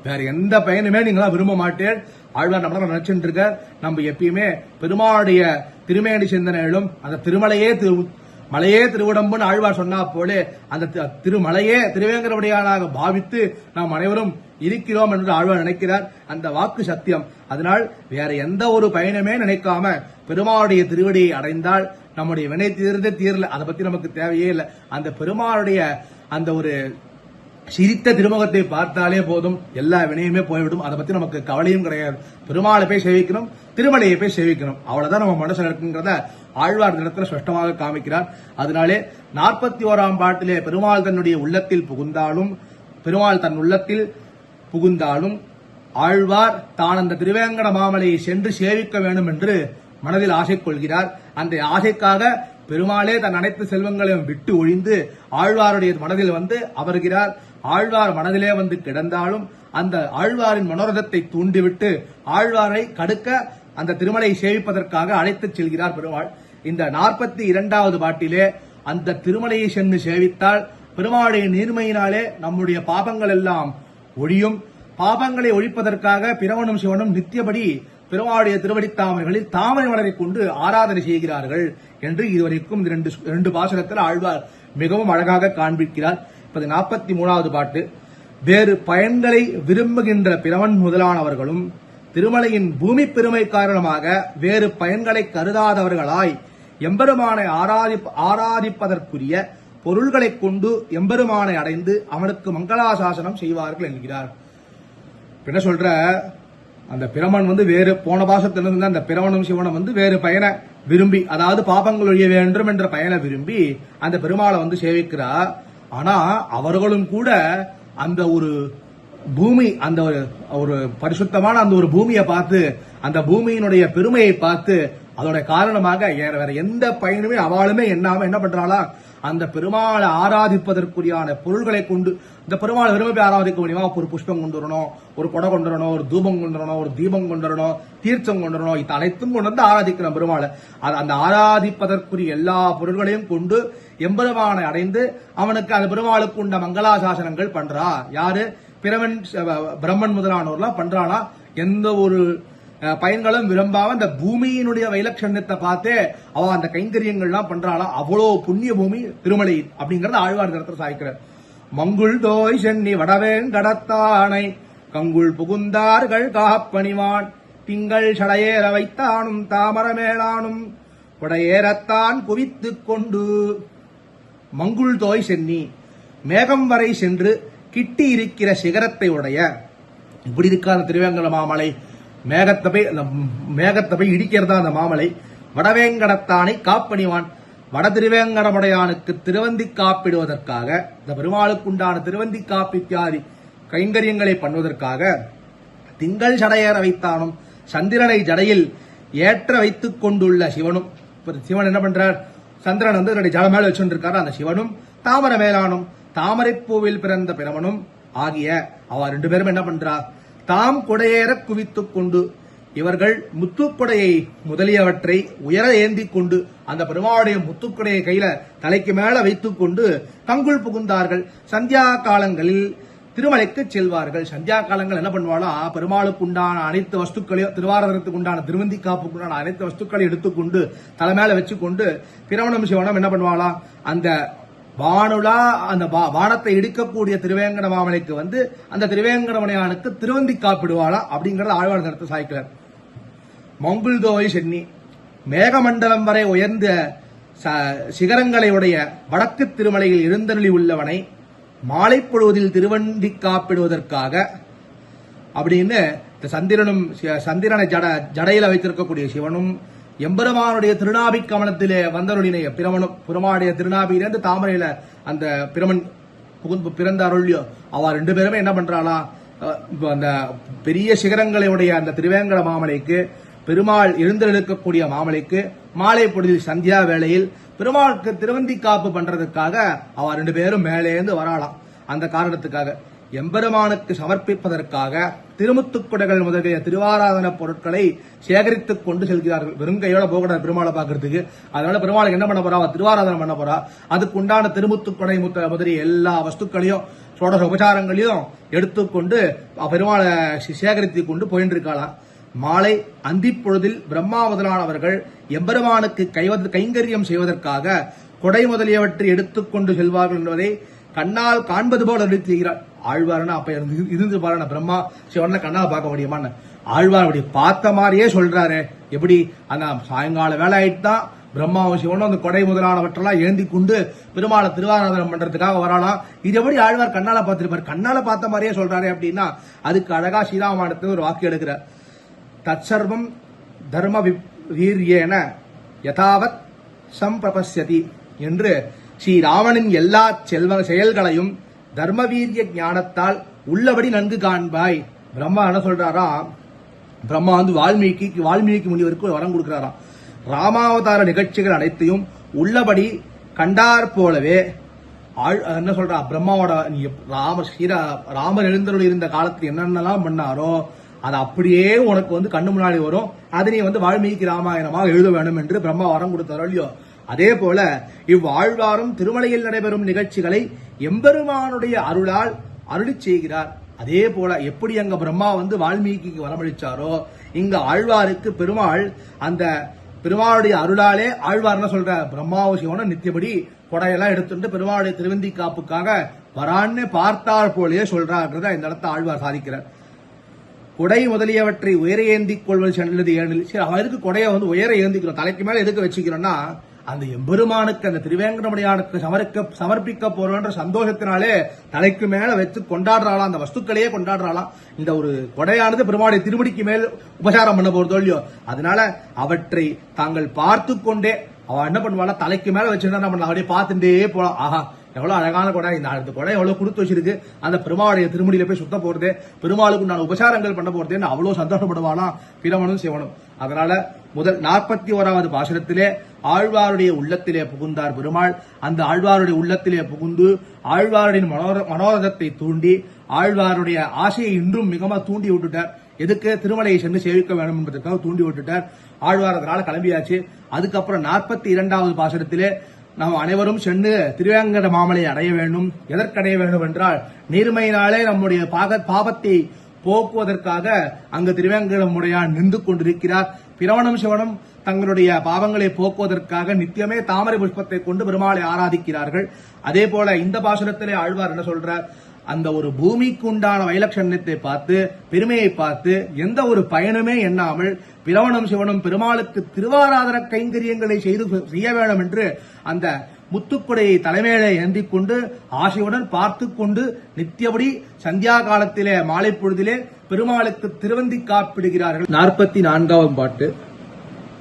வேற எந்த பயனுமே நீங்களா விரும்ப மாட்டேன். ஆழ்வார் நம்மள நினைச்சுட்டு இருக்க. நம்ம எப்பயுமே பெருமாளுடைய திருமேனி சிந்தனைகளும் அந்த மலையே திருவிடம்புன்னு ஆழ்வார் சொன்னா போலே அந்த திருமலையே திருவேங்கடமுடையானாக பாவித்து நாம் அனைவரும் இருக்கிறோம் என்று ஆழ்வார் நினைக்கிறார். அந்த வாக்கு சத்தியம். அதனால் வேற எந்த ஒரு பயனுமே நினைக்காம பெருமாளுடைய திருவடியை அடைந்தால் நம்முடைய வினை தீரல. அதை பத்தி நமக்கு தேவையே இல்லை. அந்த பெருமாளுடைய அந்த ஒரு சிரித்த திருமுகத்தை பார்த்தாலே போதும், எல்லா வினையுமே போய்விடும். அதை பத்தி நமக்கு கவலையும் கிடையாது. பெருமாளை போய் சேவிக்கணும், திருமலையை போய் சேவிக்கணும், அவ்வளவுதான் நம்ம மனசுல இருக்குங்கிறத ஆழ்வார் இடத்துல ஸ்பஷ்டமாக காமிக்கிறார். அதனாலே 41ஆம் பாட்டிலே பெருமாள் தன்னுடைய உள்ளத்தில் புகுந்தாலும் ஆழ்வார் தான் அந்த திருவேங்கட மாமலையை சென்று சேவிக்க வேண்டும் என்று மனதில் ஆசை கொள்கிறார். அந்த ஆசைக்காக பெருமாளே தன் அனைத்து செல்வங்களையும் விட்டு ஒழிந்து ஆழ்வாருடைய மனதில் அமர்கிறார். ஆழ்வார் மனதிலே கிடந்தாலும் அந்த ஆழ்வாரின் மனோரதத்தை தூண்டிவிட்டு ஆழ்வாரை கடுக்க அந்த திருமலை சேவிப்பதற்காக அழைத்துச் செல்கிறார் பெருமாள். இந்த 42வது பாட்டிலே அந்த திருமலையை சென்று சேவித்தால் பெருமாளுடைய நீர்மையினாலே நம்முடைய பாபங்கள் எல்லாம் ஒழியும். பாபங்களை ஒழிப்பதற்காக பிரமனும் சிவனும் நித்தியபடி பெருமாளுடைய திருவடித்தாமரைகளில் தாமரை மலரை கொண்டு ஆராதனை செய்கிறார்கள் என்று இதுவரைக்கும் இரண்டு பாசுரத்தில் ஆழ்வார் மிகவும் அழகாக காண்பிக்கிறார். 43வது பாட்டு. வேறு பயன்களை விரும்புகின்ற பிரமன் முதலானவர்களும் திருமலையின் பூமி பெருமை காரணமாக வேறு பயன்களை கருதாதவர்களாய் எம்பெருமானை ஆராதிப்பதற்குரிய பொருள்களை கொண்டு எம்பெருமானை அடைந்து அவனுக்கு மங்களாசாசனம் செய்வார்கள் என்கிறார். என்ன சொல்ற? அந்த பிரமன் வேறு போன பாசத்திலிருந்து அந்த பிரமனும் சிவனும் வேறு பயனை விரும்பி, அதாவது பாபங்கள் ஒழிய வேண்டும் என்ற பயனை விரும்பி அந்த பெருமாளை சேவிக்கிறார். ஆனா அவர்களும் கூட அந்த ஒரு பூமி, அந்த ஒரு பரிசுத்தமான அந்த ஒரு பூமியை பார்த்து, அந்த பூமியினுடைய பெருமையை பார்த்து அதோட காரணமாக வேற எந்த பயனுமே அவளுமே என்ன பண்றாளா? அந்த பெருமாளை ஆராதிப்பதற்குரியான பொருள்களை கொண்டு இந்த பெருமாளை விரும்பி ஆராதிக்க முடியுமா? ஒரு புஷ்பம் கொண்டு வரணும், ஒரு கொடை கொண்டு வரணும், ஒரு தூபம் கொண்டு வரணும், ஒரு தீபம் கொண்டு வரணும், தீர்த்தம் கொண்டு வரணும். இது அனைத்தும் கொண்டு ஆராதிக்கிறோம் பெருமாளை. அந்த ஆராதிப்பதற்குரிய எல்லா பொருள்களையும் கொண்டு எம்பெருமானை அடைந்து அவனுக்கு அந்த பெருமாளுக்கு உண்ட மங்களாசாசனங்கள் பண்றா. யாரு? பிரம்மன் முதலானோர்லாம் பண்றானா? எந்த ஒரு பயன்களும் விரும்பாம அந்த பூமியினுடைய வைலட்சண்யத்தை பார்த்தே அவ அந்த கைங்கரியங்கள்லாம் பண்றாளா? அவ்வளோ புண்ணிய பூமி திருமலை அப்படிங்கறத ஆழ்வார் இடத்துல சாய்க்கிறார். மங்குள் தோய் சென்னி வடவேங்கடத்தானை கங்குள் புகுந்தார்கள் காப்பணிவான் திங்கள் சடையேற வைத்தானும் தாமரமேளானும் உடையேறத்தான் குவித்துக் கொண்டு. மங்குள் தோய் சென்னி, மேகம் வரை சென்று கிட்டி இருக்கிற சிகரத்தை உடைய. இப்படி இருக்காத திருவேங்கட மாமலை மேகத்தை போய் இடிக்கிறதா அந்த மாமலை. வடவேங்கடத்தானை காப்பணிவான், வட திருவேங்கடமுடையானுக்கு திருவந்தி காப்பிடுவதற்காக, இந்த பெருமாளுக்குண்டான திருவந்தி காப்பித்தியாதி கைங்கரியங்களை பண்ணுவதற்காக திங்கள் சடையேற வைத்தானும் சந்திரனை ஜடையில் ஏற்ற வைத்துக் கொண்டுள்ள சிவனும். சிவன் என்ன பண்றார்? சந்திரன் ஜட மேல வச்சுருக்காரு. அந்த சிவனும் தாமர மேலானும் தாமரைப்பூவில் பிறந்த பிரமனும் ஆகிய அவ ரெண்டு பேரும் என்ன பண்றார்? தாம் கொடையேற குவித்துக் கொண்டு இவர்கள் முத்துக்கொடையை முதலியவற்றை உயர ஏந்திக் கொண்டு அந்த பெருமாளுடைய முத்துக்கொடையை கையில தலைக்கு மேல வைத்துக் கொண்டு கங்குள் புகுந்தார்கள். சந்தியா காலங்களில் திருமலைக்கு செல்வார்கள். சந்தியா காலங்கள் என்ன பண்ணுவாளா? பெருமாளுக்கு உண்டான அனைத்து வஸ்துக்களையும், திருவாரதத்துக்கு உண்டான திருவந்தி காப்புக்கு உண்டான அனைத்து வஸ்துக்களையும் எடுத்துக்கொண்டு தலை மேல வச்சுக்கொண்டு பிரமணம் சிவனம் என்ன பண்ணுவாளா? அந்த வானுலா அந்த வானத்தை இடிக்கக்கூடிய திருவேங்கட மாமலைக்கு அந்த திருவேங்கடமனையானுக்கு திருவந்தி காப்பிடுவாளா அப்படிங்கறத ஆழ்வார் நடத்த சாய்க்கிறார். மங்குள்தோய் சென்னி, மேகமண்டலம் வரை உயர்ந்த சிகரங்களை உடைய வடக்கு திருமலையில் இருந்தருளி உள்ளவனை மாலை பொழுவதில் திருவந்தி காப்பிடுவதற்காக அப்படின்னு சந்திரனை ஜடையில வைத்திருக்கக்கூடிய சிவனும் எம்பெருமானுடைய திருநாபி கமலத்திலே வந்தருளினைய பிரமனும், பெருமாளுடைய திருநாபியிலிருந்து தாமரையில அந்த பிரமன் பிறந்த அருள்யோ அவ ரெண்டு பேருமே என்ன பண்றாளா? அந்த பெரிய சிகரங்களை உடைய அந்த திருவேங்கட மாமலைக்கு, பெருமாள் எழுந்தெழுக்கக்கூடிய மாமலைக்கு மாலை பொழுதில் சந்தியா வேளையில் பெருமாளுக்கு திருவந்தி காப்பு பண்றதுக்காக அவ 2 பேரும் மேலேந்து வராளாம். அந்த காரணத்துக்காக எம்பெருமானுக்கு சமர்ப்பிப்பதற்காக திருமுத்துக்குடைகள் முதலிய திருவாராதன பொருட்களை சேகரித்துக் கொண்டு செல்கிறார்கள். வெறுங்கையோட போகக்கூடாது பெருமாளை பாக்குறதுக்கு. அதனால பெருமாளுக்கு என்ன பண்ண போறா, திருவாராதனம் பண்ண போறா. அதுக்கு உண்டான திருமுத்துக்குடை முதலிய எல்லா வஸ்துக்களையும் சோடச உபச்சாரங்களையும் எடுத்துக்கொண்டு பெருமாளை சேகரித்து கொண்டு போயிட்டு இருக்கலாம். மாலை அந்திப்பொழுதில் பிரம்மா முதலானவர்கள் எம்பெருமானுக்கு கைங்கரியம் செய்வதற்காக கொடை முதலியவற்றை எடுத்துக்கொண்டு செல்வார்கள் என்பதை கண்ணால் காண்பது போல அருளி செய்கிறார். ஆழ்வார்னா அப்ப இருந்து பாருங்க, பிரம்மா சிவனை கண்ணால் பார்க்க முடியுமான்னு ஆழ்வார் அப்படி பார்த்த மாதிரியே சொல்றாரு. எப்படி அந்த சாயங்கால வேலை ஆயிட்டு தான் பிரம்மாவும் சிவனும் அந்த கொடை முதலானவற்றெல்லாம் ஏந்தி கொண்டு பெருமாளை திருவாராதனம் பண்றதுக்காக வரலாம். இது எப்படி ஆழ்வார் கண்ணால பார்த்திருப்பாரு, கண்ணால பார்த்த மாதிரியே சொல்றாரு அப்படின்னா அதுக்கு அழகா ஸ்ரீராமாயணத்துல ஒரு வாக்கு எடுக்கிறார். தற்சர்வம் தர்ம வீரியேன யதாவத் சம்பிரபஸ்யதி என்று ஸ்ரீராமனின் எல்லா செயல்களையும் தர்மவீரிய ஞானத்தால் உள்ளபடி நன்கு காண்பாய். பிரம்மா என்ன சொல்றாரா, பிரம்மா வால்மீகி முனிவருக்கு வரம் கொடுக்கிறாராம். ராமாவதார நிகழ்ச்சிகள் அனைத்தையும் உள்ளபடி கண்டார் போலவே என்ன சொல்றா, பிரம்மாவோட ராமர் எழுந்தருள் இருந்த காலத்தில் என்னென்னலாம் பண்ணாரோ அது அப்படியே உனக்கு கண்ணு முன்னாடி வரும். அதை நீ வால்மீகி ராமாயணமாக எழுத வேண்டும் என்று பிரம்மா வரம் கொடுத்தாரோ இல்லையோ, அதே போல இவ்வாழ்வாரும் திருமலையில் நடைபெறும் நிகழ்ச்சிகளை எம்பெருமானுடைய அருளால் அருளி செய்கிறார். அதே போல எப்படி அங்க பிரம்மா வால்மீகிக்கு வரமளிச்சாரோ, இங்க ஆழ்வாருக்கு பெருமாள் அந்த பெருமாளுடைய அருளாலே ஆழ்வார் என்ன சொல்ற, பிரம்மாவும் சிவனும் நித்தியபடி கொடையெல்லாம் எடுத்துட்டு பெருமாளுடைய திருவந்தி காப்புக்காக வரான்னு பார்த்தார் போலயே சொல்றாருன்றத இந்த இடத்த ஆழ்வார் சாதிக்கிறார். கொடை முதலியவற்றை உயர ஏந்திக் கொள்வது சென்றது ஏனில். சரி, அவருக்கு கொடையை உயர ஏந்திக்கிறோம், தலைக்கு மேல எதுக்கு வச்சுக்கிறோம்னா அந்த எம்பெருமானுக்கு அந்த திருவேங்கடமுடையானுக்கு சமர்ப்பிக்க போறோன்ற சந்தோஷத்தினாலே தலைக்கு மேல வச்சு கொண்டாடுறாளாம், அந்த வஸ்துக்களையே கொண்டாடுறாளாம். இந்த ஒரு கொடையானது பெருமாளுடைய திருமடிக்கு மேல் உபசாரம் பண்ண போறதோ இல்லையோ, அதனால அவற்றை தாங்கள் பார்த்து கொண்டே அவ என்ன பண்ணுவாள், தலைக்கு மேல வச்சுன்னா நம்ம அப்படியே பார்த்துட்டே போலாம். ஆஹா எவ்வளவு அழகான கொடை, இந்த அடுத்த கொடை எவ்வளவு கொடுத்து வச்சிருக்கு, அந்த பெருமாளுடைய திருமுடியில போய் சுத்த போறது, பெருமாளுக்கு நான் உபசாரங்கள் பண்ண போறதுன்னு அவ்வளவு சந்தோஷப்படுவானா பிரமனும் சிவனும். அதனால முதல் 41வது பாசுரத்திலே ஆழ்வாருடைய உள்ளத்திலே புகுந்தார் பெருமாள். அந்த ஆழ்வாருடைய உள்ளத்திலே புகுந்து ஆழ்வாருடைய மனோரதத்தை தூண்டி ஆழ்வாருடைய ஆசையை இன்றும் மிகமா தூண்டி விட்டுட்டார். எதுக்கு, திருமலையை சென்று சேவிக்க வேண்டும் என்பதற்காக தூண்டி விட்டுட்டார். ஆழ்வார் அதனால கிளம்பியாச்சு. அதுக்கப்புறம் 42வது பாசுரத்திலே நாம் அனைவரும் சென்று திருவேங்கட மாமலை அடைய வேண்டும். எதற்கடைய வேண்டும் என்றால் நீர்மையினாலே நம்முடைய பாபத்தை போக்குவதற்காக அங்கு திருவேங்கடமுடையான் நின்று கொண்டிருக்கிறார். பிரவணம் சிவனும் தங்களுடைய பாவங்களை போக்குவதற்காக நித்தியமே தாமரை புஷ்பத்தை கொண்டு பெருமாளை ஆராதிக்கிறார்கள். அதே போல இந்த பாசுரத்திலே ஆழ்வார் என்ன சொல்றார், அந்த ஒரு பூமிக்கு உண்டான வைலட்சண்யத்தை பார்த்து பெருமையை பார்த்து எந்த ஒரு பயனுமே எண்ணாமல் பிரவணம் சிவனும் பெருமாளுக்கு திருவாராதன கைங்கரியங்களை செய்ய வேண்டும் என்று அந்த முத்துக்குடையை தலைமையிலே ஏந்திக் கொண்டு ஆசையுடன் பார்த்து கொண்டு நித்தியபடி சந்தியா காலத்திலே மாலை பொழுதிலே பெருமாளுக்கு திருவந்தி காப்பிடுகிறார்கள். 44வது பாட்டு.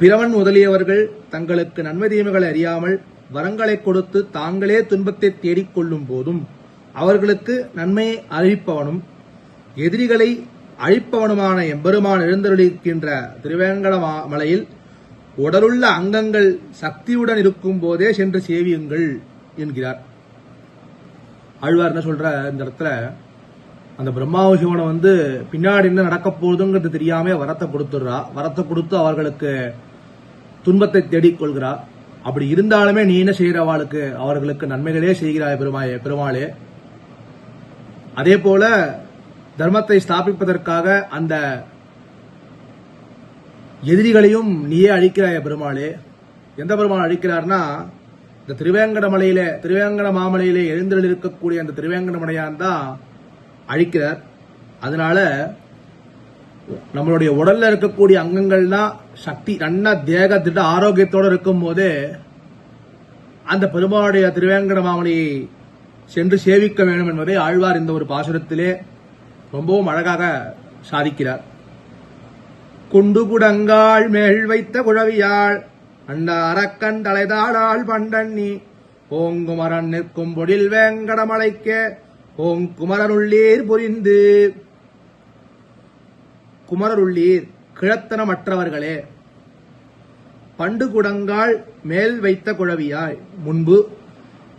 பிரவன் முதலியவர்கள் தங்களுக்கு நன்மை தீமைகளை அறியாமல் வரங்களை கொடுத்து தாங்களே துன்பத்தை தேடிக்கொள்ளும் போதும் அவர்களுக்கு நன்மையை அறிவிப்பவனும் எதிரிகளை அழிப்பவனுமான எம்பெருமான் எழுந்தருளிக்கின்ற திருவேங்கட மலையில் உடலுள்ள அங்கங்கள் சக்தியுடன் இருக்கும் போதே சென்று சேவியுங்கள் என்கிறார். ஆழ்வார் என்ன சொல்ற, இந்த இடத்துல அந்த பிரம்மாவு சிவனை பின்னாடி என்ன நடக்க போகுதுங்கிறது தெரியாம வரத்தை கொடுத்துடுறா. வரத்தை கொடுத்து அவர்களுக்கு துன்பத்தை தேடிக்கொள்கிறா. அப்படி இருந்தாலுமே நீ என்ன செய்யறவாளுக்கு அவர்களுக்கு நன்மைகளே செய்கிறாய் பெருமாளே. அதே போல தர்மத்தை ஸ்தாபிப்பதற்காக அந்த எதிரிகளையும் நீயே அழிக்கிறாய பெருமாளே. எந்த பெருமாள் அழிக்கிறார்னா இந்த திருவேங்கட மாமலையிலே எழுந்தருள் இருக்கக்கூடிய அந்த திருவேங்கடமுடையான் தான் அழிக்கிறார். அதனால நம்மளுடைய உடல்ல இருக்கக்கூடிய அங்கங்கள்னா சக்தி நல்ல தேக திட்ட ஆரோக்கியத்தோடு இருக்கும் போதே அந்த பெருமாளுடைய திருவேங்கட மாமலையை சென்று சேவிக்க வேண்டும் என்பதை ஆழ்வார் இந்த ஒரு பாசுரத்திலே ரொம்பவும் அழகாக சாதிக்கிறார். குண்டு குடங்காள் மேல் வைத்த குழவியாள் அண்ட அரக்கன் தலைதாளாள் பண்டன்னி ஓங்குமரன் நிற்கும் பொடில் வேங்கடமலைக்கே ஓங்குமரனுள்ளீர் புரிந்து குமரருள்ளீர் கிழத்தனமற்றவர்களே, பண்டு குடங்கால் மேல் வைத்த குழவியாய், முன்பு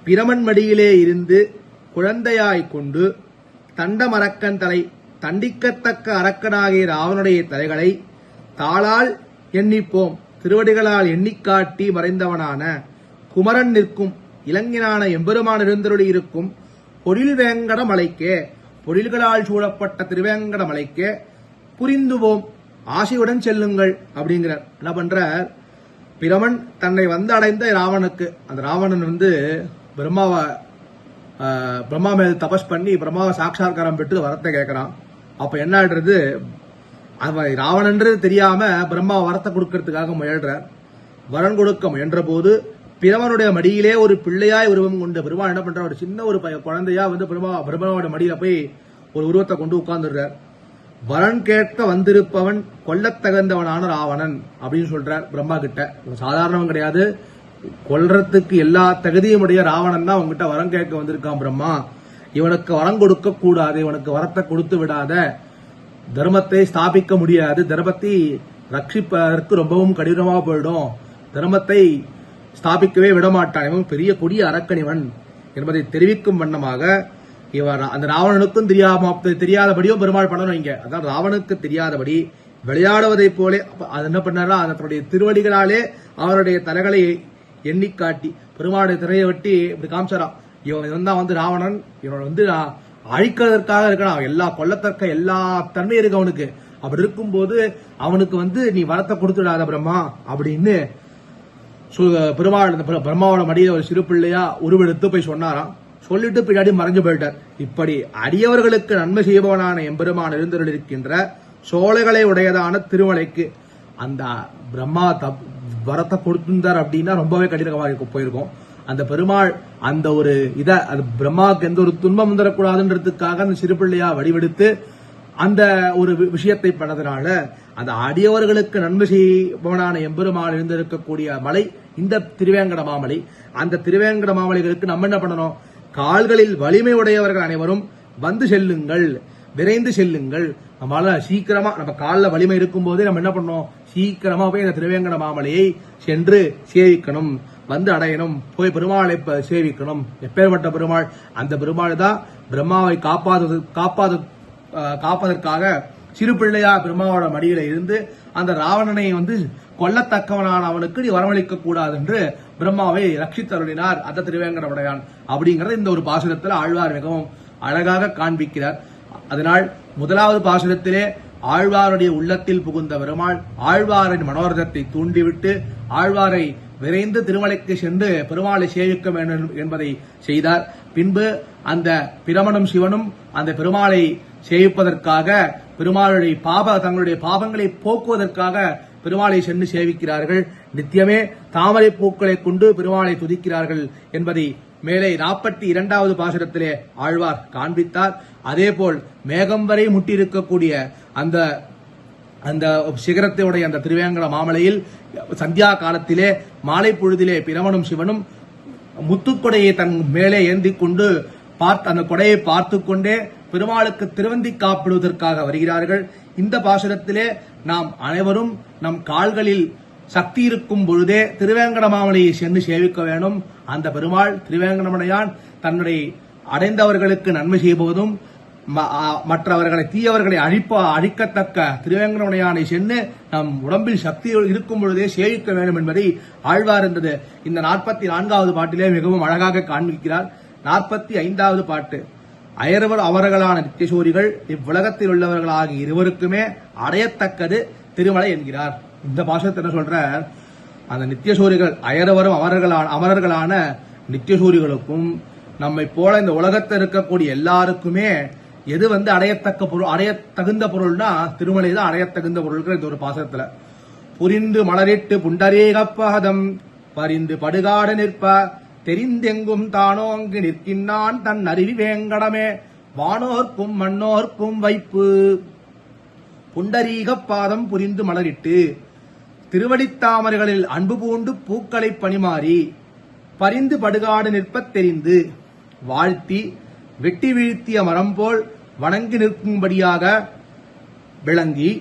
பிரமன் மடியிலே இருந்து குழந்தையாய்க் கொண்டு தண்டமரக்கன் தலை தண்டிக்கத்தக்க அரக்கனாகிய ராவனுடைய தலைகளை தாளால் எண்ணிப்போம் திருவடிகளால் எண்ணிக்காட்டி மறைந்தவனான குமரன் நிற்கும் இளங்கினான எம்பெருமான் எழுந்தருளி இருக்கும் பொழில் வேங்கட மலைக்கே, பொழில்களால் சூழப்பட்ட திருவேங்கட மலைக்கே புரிந்துவோம் ஆசையுடன் செல்லுங்கள் அப்படிங்கிறார். என்ன பண்றார்? பிரமன் தன்னை வந்து அடைந்த ராவனுக்கு, அந்த ராவணன் வந்து பிரம்மா மேல தபஸ் பண்ணி பிரம்மாவை சாட்சாத்காரம் பெற்று வரத்தை கேட்கிறான். அப்ப என்ன ஆடுறது, அவன் ராவணன்றது தெரியாம பிரம்மா வரத்தை கொடுக்கறதுக்காக முயல்றார். வரன் கொடுக்க முயன்ற போது பிரமனுடைய மடியிலே ஒரு பிள்ளையாய் உருவம் கொண்டு பெருமாள் என்ன பண்ற, ஒரு சின்ன ஒரு குழந்தையா வந்து பிரம்மாவோட மடியில போய் ஒரு உருவத்தை கொண்டு உட்கார்ந்துடுறார். வரன் கேட்க வந்திருப்பவன் கொல்லத் தகுந்தவனான ராவணன் அப்படின்னு சொல்றார் பிரம்மா கிட்ட. சாதாரணவன் கிடையாது, கொல்றதுக்கு எல்லா தகுதியும் உடைய ராவணன் தான் உங்ககிட்ட வரம் கேட்க வந்திருக்கான் பிரம்மா. இவனுக்கு வரம் கொடுக்க கூடாது, இவனுக்கு வரத்தை கொடுத்து விடாத, தர்மத்தை ஸ்தாபிக்க முடியாது, தர்மத்தை ரட்சிப்பதற்கு ரொம்பவும் கடினமாக போயிடும், தர்மத்தை ஸ்தாபிக்கவே விடமாட்டான், இவன் பெரிய கொடிய அரக்கணிவன் என்பதை தெரிவிக்கும் வண்ணமாக இவர் அந்த ராவணனுக்கும் தெரியாதபடியும் பெருமாள் பண்ணணும். இங்க அதான் ராவனுக்கு தெரியாதபடி விளையாடுவதை போலே அது என்ன பண்ணாரா, அதனுடைய திருவடிகளாலே அவருடைய தலைகளை எண்ணி காட்டி பெருமாளுடைய திரையை வெட்டி இப்படி காமிச்சாராம். இவன் தான் வந்து ராவணன், இவன் வந்து அழிக்கிறதற்காக இருக்கான், எல்லா கொல்லத்தக்க எல்லா தன்மை இருக்கு அவனுக்கு. அப்படி இருக்கும்போது அவனுக்கு வந்து நீ வரத்தை கொடுத்துடாத பிரம்மா அப்படின்னு பெருமாள் பிரம்மாவோட மடியில ஒரு சிறு பிள்ளையா உருவெடுத்து போய் சொன்னாராம். சொல்லிட்டு பின்னாடி மறைஞ்சு போயிட்டார். இப்படி அடியவர்களுக்கு நன்மை செய்பவனான எம்பெருமான் எழுந்தருள் இருக்கின்ற சோலைகளை உடையதான திருமலைக்கு அந்த பிரம்மா வரத்தை கொடுத்திருந்தார் அப்படின்னா ரொம்பவே கடினமாக போயிருக்கும். அந்த பெருமாள் அந்த ஒரு அது பிரம்மாவுக்கு எந்த ஒரு துன்பம் வந்துடக்கூடாதுன்றதுக்காக அந்த சிறு பிள்ளையா வடிவெடுத்து அந்த ஒரு விஷயத்தை பண்ணதுனால அந்த அடியவர்களுக்கு நன்மை செய்பவனான எம்பெருமாள் எழுந்திருக்கக்கூடிய மலை இந்த திருவேங்கட மாமலை. அந்த திருவேங்கட மாமலைகளுக்கு நம்ம என்ன பண்ணணும், கால்களில் வலிமை உடையவர்கள் அனைவரும் வந்து செல்லுங்கள், விரைந்து செல்லுங்கள். நம்மளால சீக்கிரமா நம்ம காலில் வலிமை இருக்கும் போதே நம்ம என்ன பண்ணோம், சீக்கிரமா போய் அந்த திருவேங்கட மாமலையை சென்று சேவிக்கணும், வந்து அடையணும், போய் பெருமாளை சேவிக்கணும். எப்பேற்பட்ட பெருமாள், அந்த பெருமாள் தான் பிரம்மாவை காப்பதற்காக சிறு பிள்ளையா பிரம்மாவோட மடியில இருந்து அந்த ராவணனை வந்து கொல்லத்தக்கவனான அவனுக்கு நீ வரவழைக்க கூடாது என்று பிரம்மாவை ரட்சித்தருளினார் அந்த திருவேங்கடமுடையான் அப்படிங்கறத இந்த ஒரு பாசுரத்தில் ஆழ்வார் மிகவும் அழகாக காண்பிக்கிறார். அதனால் முதலாவது பாசுரத்திலே ஆழ்வாருடைய உள்ளத்தில் புகுந்த பெருமாள் ஆழ்வாரின் மனோரதத்தை தூண்டிவிட்டு ஆழ்வாரை விரைந்து திருமலைக்கு சென்று பெருமாளை சேவிக்க வேண்டும் என்பதை செய்தார். பின்பு அந்த பிரமனும் சிவனும் அந்த பெருமாளை சேவிப்பதற்காக பெருமாளுடைய தங்களுடைய பாவங்களை போக்குவதற்காக பெருமாளை சென்று சேவிக்கிறார்கள். நித்தியமே தாமரை பூக்களை கொண்டு பெருமாளை துதிக்கிறார்கள் என்பதை மேலே 42வது பாசுரத்திலே ஆழ்வார் காண்பித்தார். அதேபோல் மேகம் வரை முட்டியிருக்கக்கூடிய அந்த அந்த சிகரத்தையுடைய அந்த திருவேங்கட மாமலையில் சந்தியா காலத்திலே மாலை பொழுதிலே பிரமனும் சிவனும் முத்துக்கொடையை தன் மேலே ஏந்தி கொண்டு அந்த கொடையை பார்த்து கொண்டே பெருமாளுக்கு திருவந்தி காப்பிடுவதற்காக வருகிறார்கள். இந்த பாசுரத்திலே நாம் அனைவரும் நம் கால்களில் சக்தி இருக்கும் பொழுதே திருவேங்கட மாமலையை சென்று சேவிக்க வேண்டும். அந்த பெருமாள் திருவேங்கடமுடையான் தன்னுடைய அடைந்தவர்களுக்கு நன்மை செய்வதும் மற்றவர்களை தீயவர்களை அழிக்கத்தக்க திருவேங்கடமுடையானை சென்று நம் உடம்பில் சக்தி இருக்கும் பொழுதே சேவிக்க வேண்டும் என்பதை ஆழ்வார் என்றது இந்த 44வது பாட்டிலே மிகவும் அழகாக காண்பிக்கிறார். 45வது பாட்டு, அயர்வர் அவர்களான நித்தியசூரிகள் இவ்வுலகத்தில் உள்ளவர்களாகிய இருவருக்குமே அடையத்தக்கது திருமலை என்கிறார். இந்த பாசத்தை என்ன சொல்ற, அந்த நித்தியசூரிகள் அயர்வரும் அமரர்களான நித்தியசூரிகளுக்கும் நம்மை போல இந்த உலகத்தில் இருக்கக்கூடிய எல்லாருக்குமே எது வந்து அடையத்தக்க பொருள், அடையத்தகுந்த பொருள்னா திருமலை தான் அடையத்தகுந்த பொருள்கள். இந்த ஒரு பாசத்துல புரிந்து மலரிட்டு புண்டரீகப்பாதம் பரிந்து படுகாடு நிற்ப தெரிந்தெங்கும் தானோங்கு நிற்கின்றான் தன் அருவி வேங்கடமே வானோர்க்கும் மண்ணோர்க்கும் வைப்பு. புண்டரீக பாதம் புரிந்து மலரிட்டு திருவடித்தாமர்களில் அன்பு பூண்டு பூக்களை பணிமாறி பரிந்து படுகாடு நிற்பத் தெரிந்து வாழ்த்தி வெட்டி வீழ்த்திய மரம் போல் வணங்கி நிற்கும்படியாக விளங்கி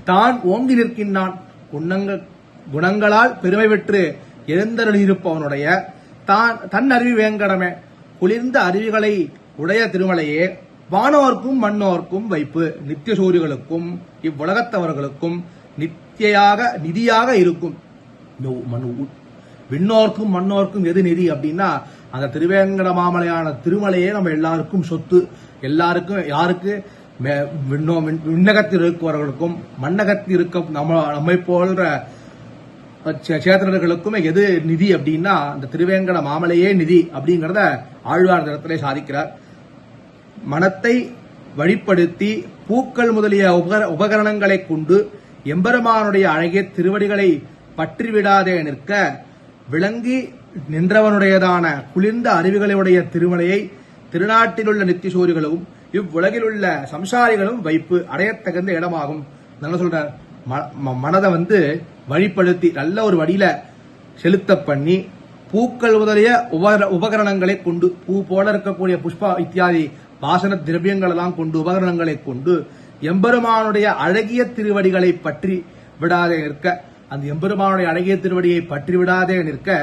தான் ஓங்கி நிற்கின்றான். குணங்களால் பெருமை பெற்று எழுந்தருளியிருப்பவனுடைய தன் அறிவு வேங்கடமே குளிர்ந்த அருவிகளை உடைய திருமலையே வானோர்க்கும் மண்ணோர்க்கும் வைப்பு நித்திய சூரியர்களுக்கும் இவ்வுலகத்தவர்களுக்கும் நிதியாக இருக்கும். விண்ணோர்க்கும் மண்ணோர்க்கும் எது நிதி அப்படின்னா அந்த திருவேங்கட மாமலையான திருமலையே நம்ம எல்லாருக்கும் சொத்து. எல்லாருக்கும் யாருக்கு விண்ணகத்தில் இருக்கிறவர்களுக்கும் மண்ணகத்தில் இருக்க நம்மை போன்ற சேத்திரர்களுக்குமே எது நிதி அப்படின்னா அந்த திருவேங்கட மாமலையே நிதி அப்படிங்கறத ஆழ்வார் தரத்திலே சாதிக்கிறார். மனத்தை வழிப்படுத்தி பூக்கள் முதலிய உபகரணங்களை கொண்டு எம்பெருமானுடைய அழகிய திருவடிகளை பற்றிவிடாதே நிற்க விளங்கி நின்றவனுடையதான குளிர்ந்த அருவிகளுடைய திருமலையை திருநாட்டிலுள்ள நித்தியசூரிகளும் இவ்வுலகில் உள்ள சம்சாரிகளும் வைப்பு அடையத்தகுந்த இடமாகும். நல்ல சொல்ற மனதை வழிப்படுத்தி நல்ல ஒரு வழியில செலுத்த பண்ணி பூக்கள் முதலிய உபகரணங்களை கொண்டு பூ போல இருக்கக்கூடிய புஷ்ப இத்தியாதி வாசன திரவியங்கள் எல்லாம் கொண்டு உபகரணங்களை கொண்டு எம்பெருமானுடைய அழகிய திருவடிகளை பற்றி விடாதே நிற்க அந்த எம்பெருமானுடைய அழகிய திருவடியை பற்றி விடாதே நிற்க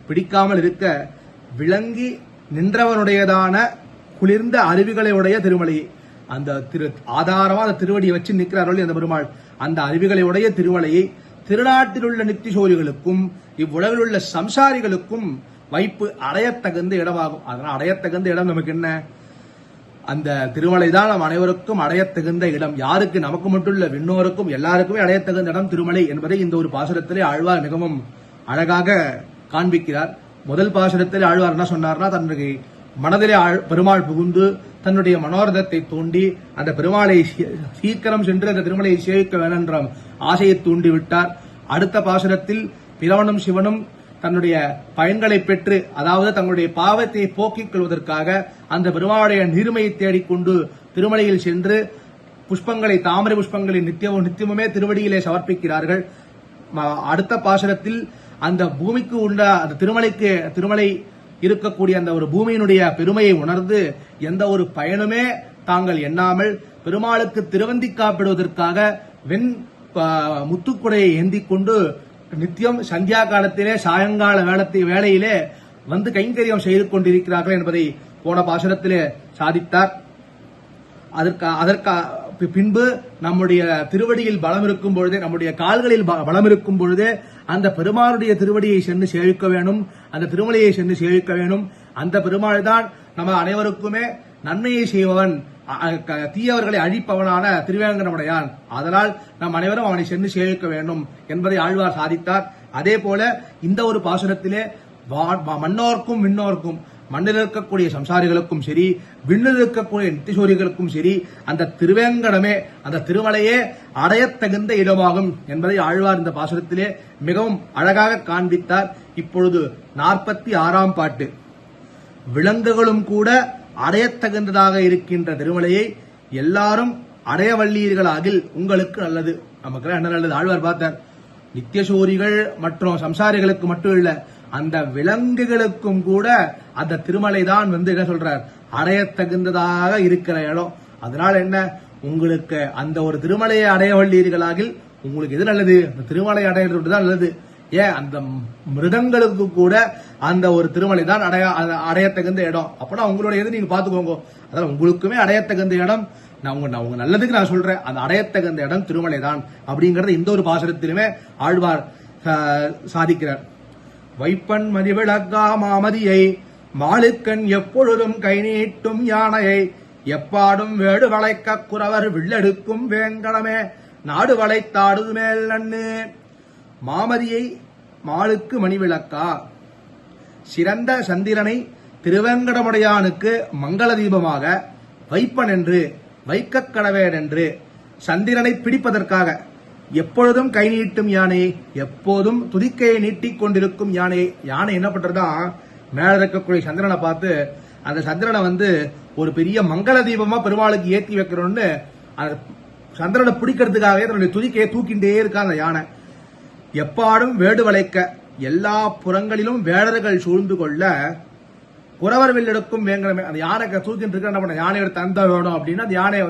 பிடிக்காமல் இருக்க விளங்கி நின்றவனுடையதான குளிர்ந்த அருவிகளை உடைய திருமலையை அந்த ஆதாரமா அந்த திருவடியை வச்சு நிற்கிறார்கள் அந்த பெருமாள் அந்த அருவிகளை உடைய திருமலையை திருநாட்டில் உள்ள நித்தியசோரிகளுக்கும் இவ்வுலகில் உள்ள சம்சாரிகளுக்கும் வைப்பு அடையத்தகுந்த இடமாகும். அதனால் அடையத்தகுந்த இடம் நமக்கு என்ன? அந்த திருமலை தான் நம் அனைவருக்கும் அடையத்தகுந்த இடம். யாருக்கு? நமக்கு மட்டும் இல்ல, விண்ணோருக்கும் எல்லாருக்குமே அடையத்தகுந்த இடம் திருமலை என்பதை இந்த ஒரு பாசுரத்திலே ஆழ்வார் மிகவும் அழகாக காண்பிக்கிறார். முதல் பாசுரத்திலே ஆழ்வார் என்ன சொன்னார்னா, தன்னுடைய மனதிலே பெருமாள் புகுந்து தன்னுடைய மனோரதத்தை தூண்டி அந்த பெருமாளை சீக்கிரம் சென்று அந்த திருமலையை சேவிக்க வேண்டும் என்ற ஆசையை தூண்டிவிட்டார். அடுத்த பாசுரத்தில் பிரவனும் சிவனும் தன்னுடைய பயன்களை பெற்று, அதாவது தங்களுடைய பாவத்தை போக்கிக் கொள்வதற்காக அந்த பெருமாளுடைய நீர்மையை தேடிக்கொண்டு திருமலையில் சென்று புஷ்பங்களை, தாமரை புஷ்பங்களை நித்தியமுமே திருவடியிலே சமர்ப்பிக்கிறார்கள். அடுத்த பாசுரத்தில் அந்த பூமிக்கு உண்ட அந்த திருமலை இருக்கக்கூடிய அந்த ஒரு பூமியினுடைய பெருமையை உணர்ந்து எந்த ஒரு பயனுமே தாங்கள் எண்ணாமல் பெருமாளுக்கு திருவந்திக்காப்பிடுவதற்காக வெண் முத்துக்குடையை ஏந்திக் கொண்டு நித்தியம் சந்தியா காலத்திலே சாயங்கால வேளையிலே கைங்கரியம் செய்து கொண்டிருக்கிறார்கள் என்பதை போன பாசுரத்திலே சாதித்தார். அதற்கு பின்பு நம்முடைய திருவடியில் பலம் இருக்கும் பொழுதே, நம்முடைய கால்களில் பலம் இருக்கும் பொழுதே அந்த பெருமாளுடைய திருவடியை சென்று சேவிக்க வேண்டும், அந்த திருமலையை சென்று சேவிக்க வேண்டும். அந்த பெருமாள் தான் நம்ம அனைவருக்குமே நன்மையை செய்பவன், தீயவர்களை அழிப்பவனான திருவேங்கடமுடையான். அதனால் நம் அனைவரும் அவனை சென்று சேவிக்க வேண்டும் என்பதை ஆழ்வார் சாதித்தார். அதே போல இந்த ஒரு பாசுரத்திலே மன்னோர்க்கும் விண்ணோர்க்கும், மண்ணில் இருக்கக்கூடிய சம்சாரிகளுக்கும் சரி, விண்ணில் இருக்கக்கூடிய நித்தியசூரிகளுக்கும் சரி, அந்த திருவேங்கடமே, அந்த திருமலையே அடையத்தகுந்த இடமாகும் என்பதை ஆழ்வார் இந்த பாசுரத்திலே மிகவும் அழகாக காண்பித்தார். இப்பொழுது 46ஆம் பாட்டு. விலங்குகளும் கூட அடையத்தகுந்ததாக இருக்கின்ற திருமலையை எல்லாரும் அடையவல்லீர்களாகில் உங்களுக்கு நல்லது. நமக்கு என்ன நல்லது? ஆழ்வார் பார்த்தார், நித்தியசூரிகள் மற்றும் சம்சாரிகளுக்கு மட்டும் இல்ல, அந்த விலங்குகளுக்கும் கூட அந்த திருமலை தான் என்ன சொல்றார், அடையத்தகுந்ததாக இருக்கிற இடம். அதனால என்ன, உங்களுக்கு அந்த ஒரு திருமலையை அடையவல்லீர்களாகில் உங்களுக்கு எது நல்லது? அந்த திருமலை அடையிறது தான் நல்லது. ஏன், அந்த மிருகங்களுக்கு கூட அந்த ஒரு திருமலை தான் அடையத்தகுந்த இடம். அப்படின்னா உங்களோட எது நீங்க பாத்துக்கோங்க. அதனால உங்களுக்குமே அடையத்தகுந்த இடம், நான் உங்க நல்லதுக்கு நான் சொல்றேன், அந்த அடையத்தகுந்த இடம் திருமலை தான் அப்படிங்கறத இந்த ஒரு பாசுரத்திலுமே ஆழ்வார் சாதிக்கிறார். வைப்பன் மதிவிளக்கா மாமதியை மாளுக்கன் எப்பொழுதும் கை நீட்டும் யானையை எப்பாடும் வேடு வளைக்க குறவர் வில்லெடுக்கும் வேங்கடமே நாடு வளைத்தாடு மேல் நன்னு. மாமதியை மாளுக்கு மணிவிளக்கா, சிறந்த சந்திரனை திருவேங்கடமுடையானுக்கு மங்கள தீபமாக வைப்பன் என்று, வைக்க கடவேன் என்று, சந்திரனை பிடிப்பதற்காக எப்பொழுதும் கை நீட்டும் யானை, எப்போதும் துதிக்கையை நீட்டிக் கொண்டிருக்கும் யானை. யானை என்ன பண்றதா, மேல இருக்கக்கூடிய சந்திரனை பார்த்து அந்த சந்திரனை ஒரு பெரிய மங்கள தீபமா பெருமாளுக்கு ஏற்றி வைக்கிறோம்னு அந்த சந்திரனை பிடிக்கிறதுக்காகவே தன்னுடைய துதிக்கையை தூக்கிண்டே இருக்கா அந்த யானை. எப்பாடும் வேடு வளைக்க, எல்லா புறங்களிலும் வேடர்கள் சூழ்ந்து கொள்ள குறவர் வில்லெடுக்கும் வேங்கடமே. அந்த யானை தூக்கிட்டு இருக்க என்ன பண்ண, யானையோட தந்த வேணும் அப்படின்னா அந்த யானையை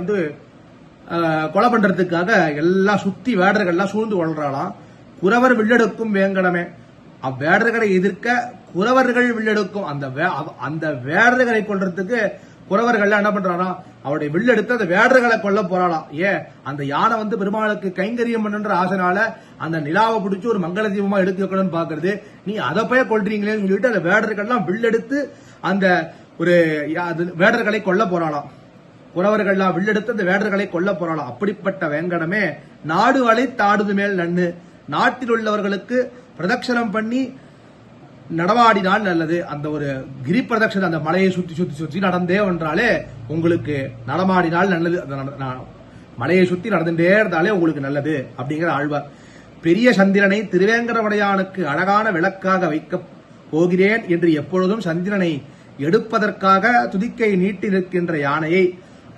கொலை பண்றதுக்காக எல்லாம் சுத்தி வேடர்கள்லாம் சூழ்ந்து கொள்றாளாம். குறவர் வில்லெடுக்கும் வேங்கடமே, அவ்வேடர்களை எதிர்க்க குறவர்கள் வில்லெடுக்கும் அந்த வேடர்களை கொல்றதுக்கு குறவர்கள் என்ன பண்றானா, அவருடைய வில்லெடுத்து அந்த வேடர்களை கொல்ல போறாளாம். அந்த யானை பெருமாளுக்கு கைங்கரியம் பண்ணுன்ற ஆசைனால அந்த நிலாவை பிடிச்சி ஒரு மங்கள தீபமா எடுத்து வைக்கணும்னு பாக்குறது, நீ அதை போய் கொல்றீங்களேன்னு சொல்லிட்டு அந்த வேடர்கள்லாம் வில்லெடுத்து அந்த ஒரு வேடர்களை கொல்ல போறாளாம். குறவர்கள்லாம் வில்லெடுத்து அந்த வேடர்களை கொல்ல போறாளாம். அப்படிப்பட்ட வேங்கடமே நாடு வளை தாடுது மேல் நன்னு, நாட்டில் உள்ளவர்களுக்கு பிரதட்சணம் பண்ணி நடமாடினால் நல்லது. அந்த ஒரு கிரி பிரதட்சணம், அந்த மலையை சுத்தி சுத்தி சுத்தி நடந்தே என்றாலே உங்களுக்கு நடமாடினால் நல்லது. மலையை சுத்தி நடந்துட்டே இருந்தாலே உங்களுக்கு நல்லது அப்படிங்கிற ஆழ்வார். பெரிய சந்திரனை திருவேங்கடமுடையானுக்கு அழகான விளக்காக வைக்க போகிறேன் என்று எப்பொழுதும் சந்திரனை எடுப்பதற்காக துதிக்கை நீட்டி நிற்கின்ற யானையை,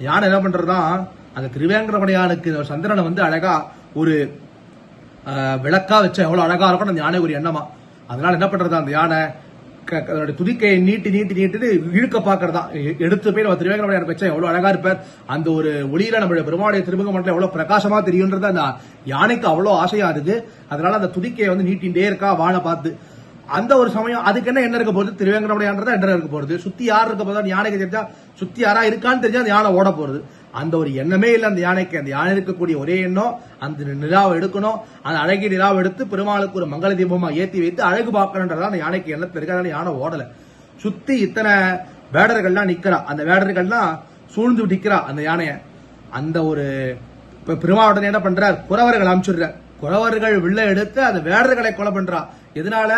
யானை என்ன பண்றதுதான் அந்த திருவேங்கடமுடையானுக்கு சந்திரனை அழகா ஒரு விளக்கா வச்சா எவ்வளவு அழகா இருக்கும் அந்த யானை ஒரு எண்ணமா. அதனால என்ன பண்றதா அந்த யானை துதிக்கையை நீட்டி நீட்டி நீட்டு இழுக்க பாக்குறதா, எடுத்து போய் நம்ம திருவேங்கடமுடையான் வச்சா எவ்வளவு அழகா இருப்பார், அந்த ஒரு ஒளியில நம்மளுடைய பெருமாளுடைய திருமுக மண்டலம் எவ்வளவு பிரகாசமா தெரியும்ன்றது அந்த யானைக்கு அவ்வளவு ஆசையா இருக்கு. அதனால அந்த துதிக்கையை நீட்டின்டே இருக்கா வாழை பார்த்து. அந்த ஒரு சமயம் அதுக்கு என்ன இருக்க போகுது, திருவேங்கடமுடையான்றதா என்ன இருக்க போறது, சுத்தி யார் இருக்க போதா யானைக்கு தெரிஞ்சா, சுத்தி யாரா இருக்கான்னு தெரிஞ்சா அந்த யானை ஓட போறது. அந்த ஒரு எண்ணமே இல்லை அந்த யானைக்கு. அந்த யானை இருக்கக்கூடிய ஒரே எண்ணம் அந்த நிலாவை எடுக்கணும், அந்த அழகிய நிலாவை எடுத்து பெருமாளுக்கு ஒரு மங்கள தீபமா ஏற்றி வைத்து அழகு பார்க்கணுன்றதா அந்த யானைக்கு எண்ணத்தில் இருக்கு. அதனால யானை ஓடல. சுத்தி இத்தனை வேடர்கள்லாம் நிக்கிறா, அந்த வேடர்கள்லாம் சூழ்ந்து நிக்கிறா அந்த யானைய. அந்த ஒரு பெருமாளுடன் என்ன பண்றார், குறவர்கள் அனுப்பிச்சுடுற, குறவர்கள் வில்ல எடுத்து அந்த வேடர்களை கொலை பண்றா. எதனால,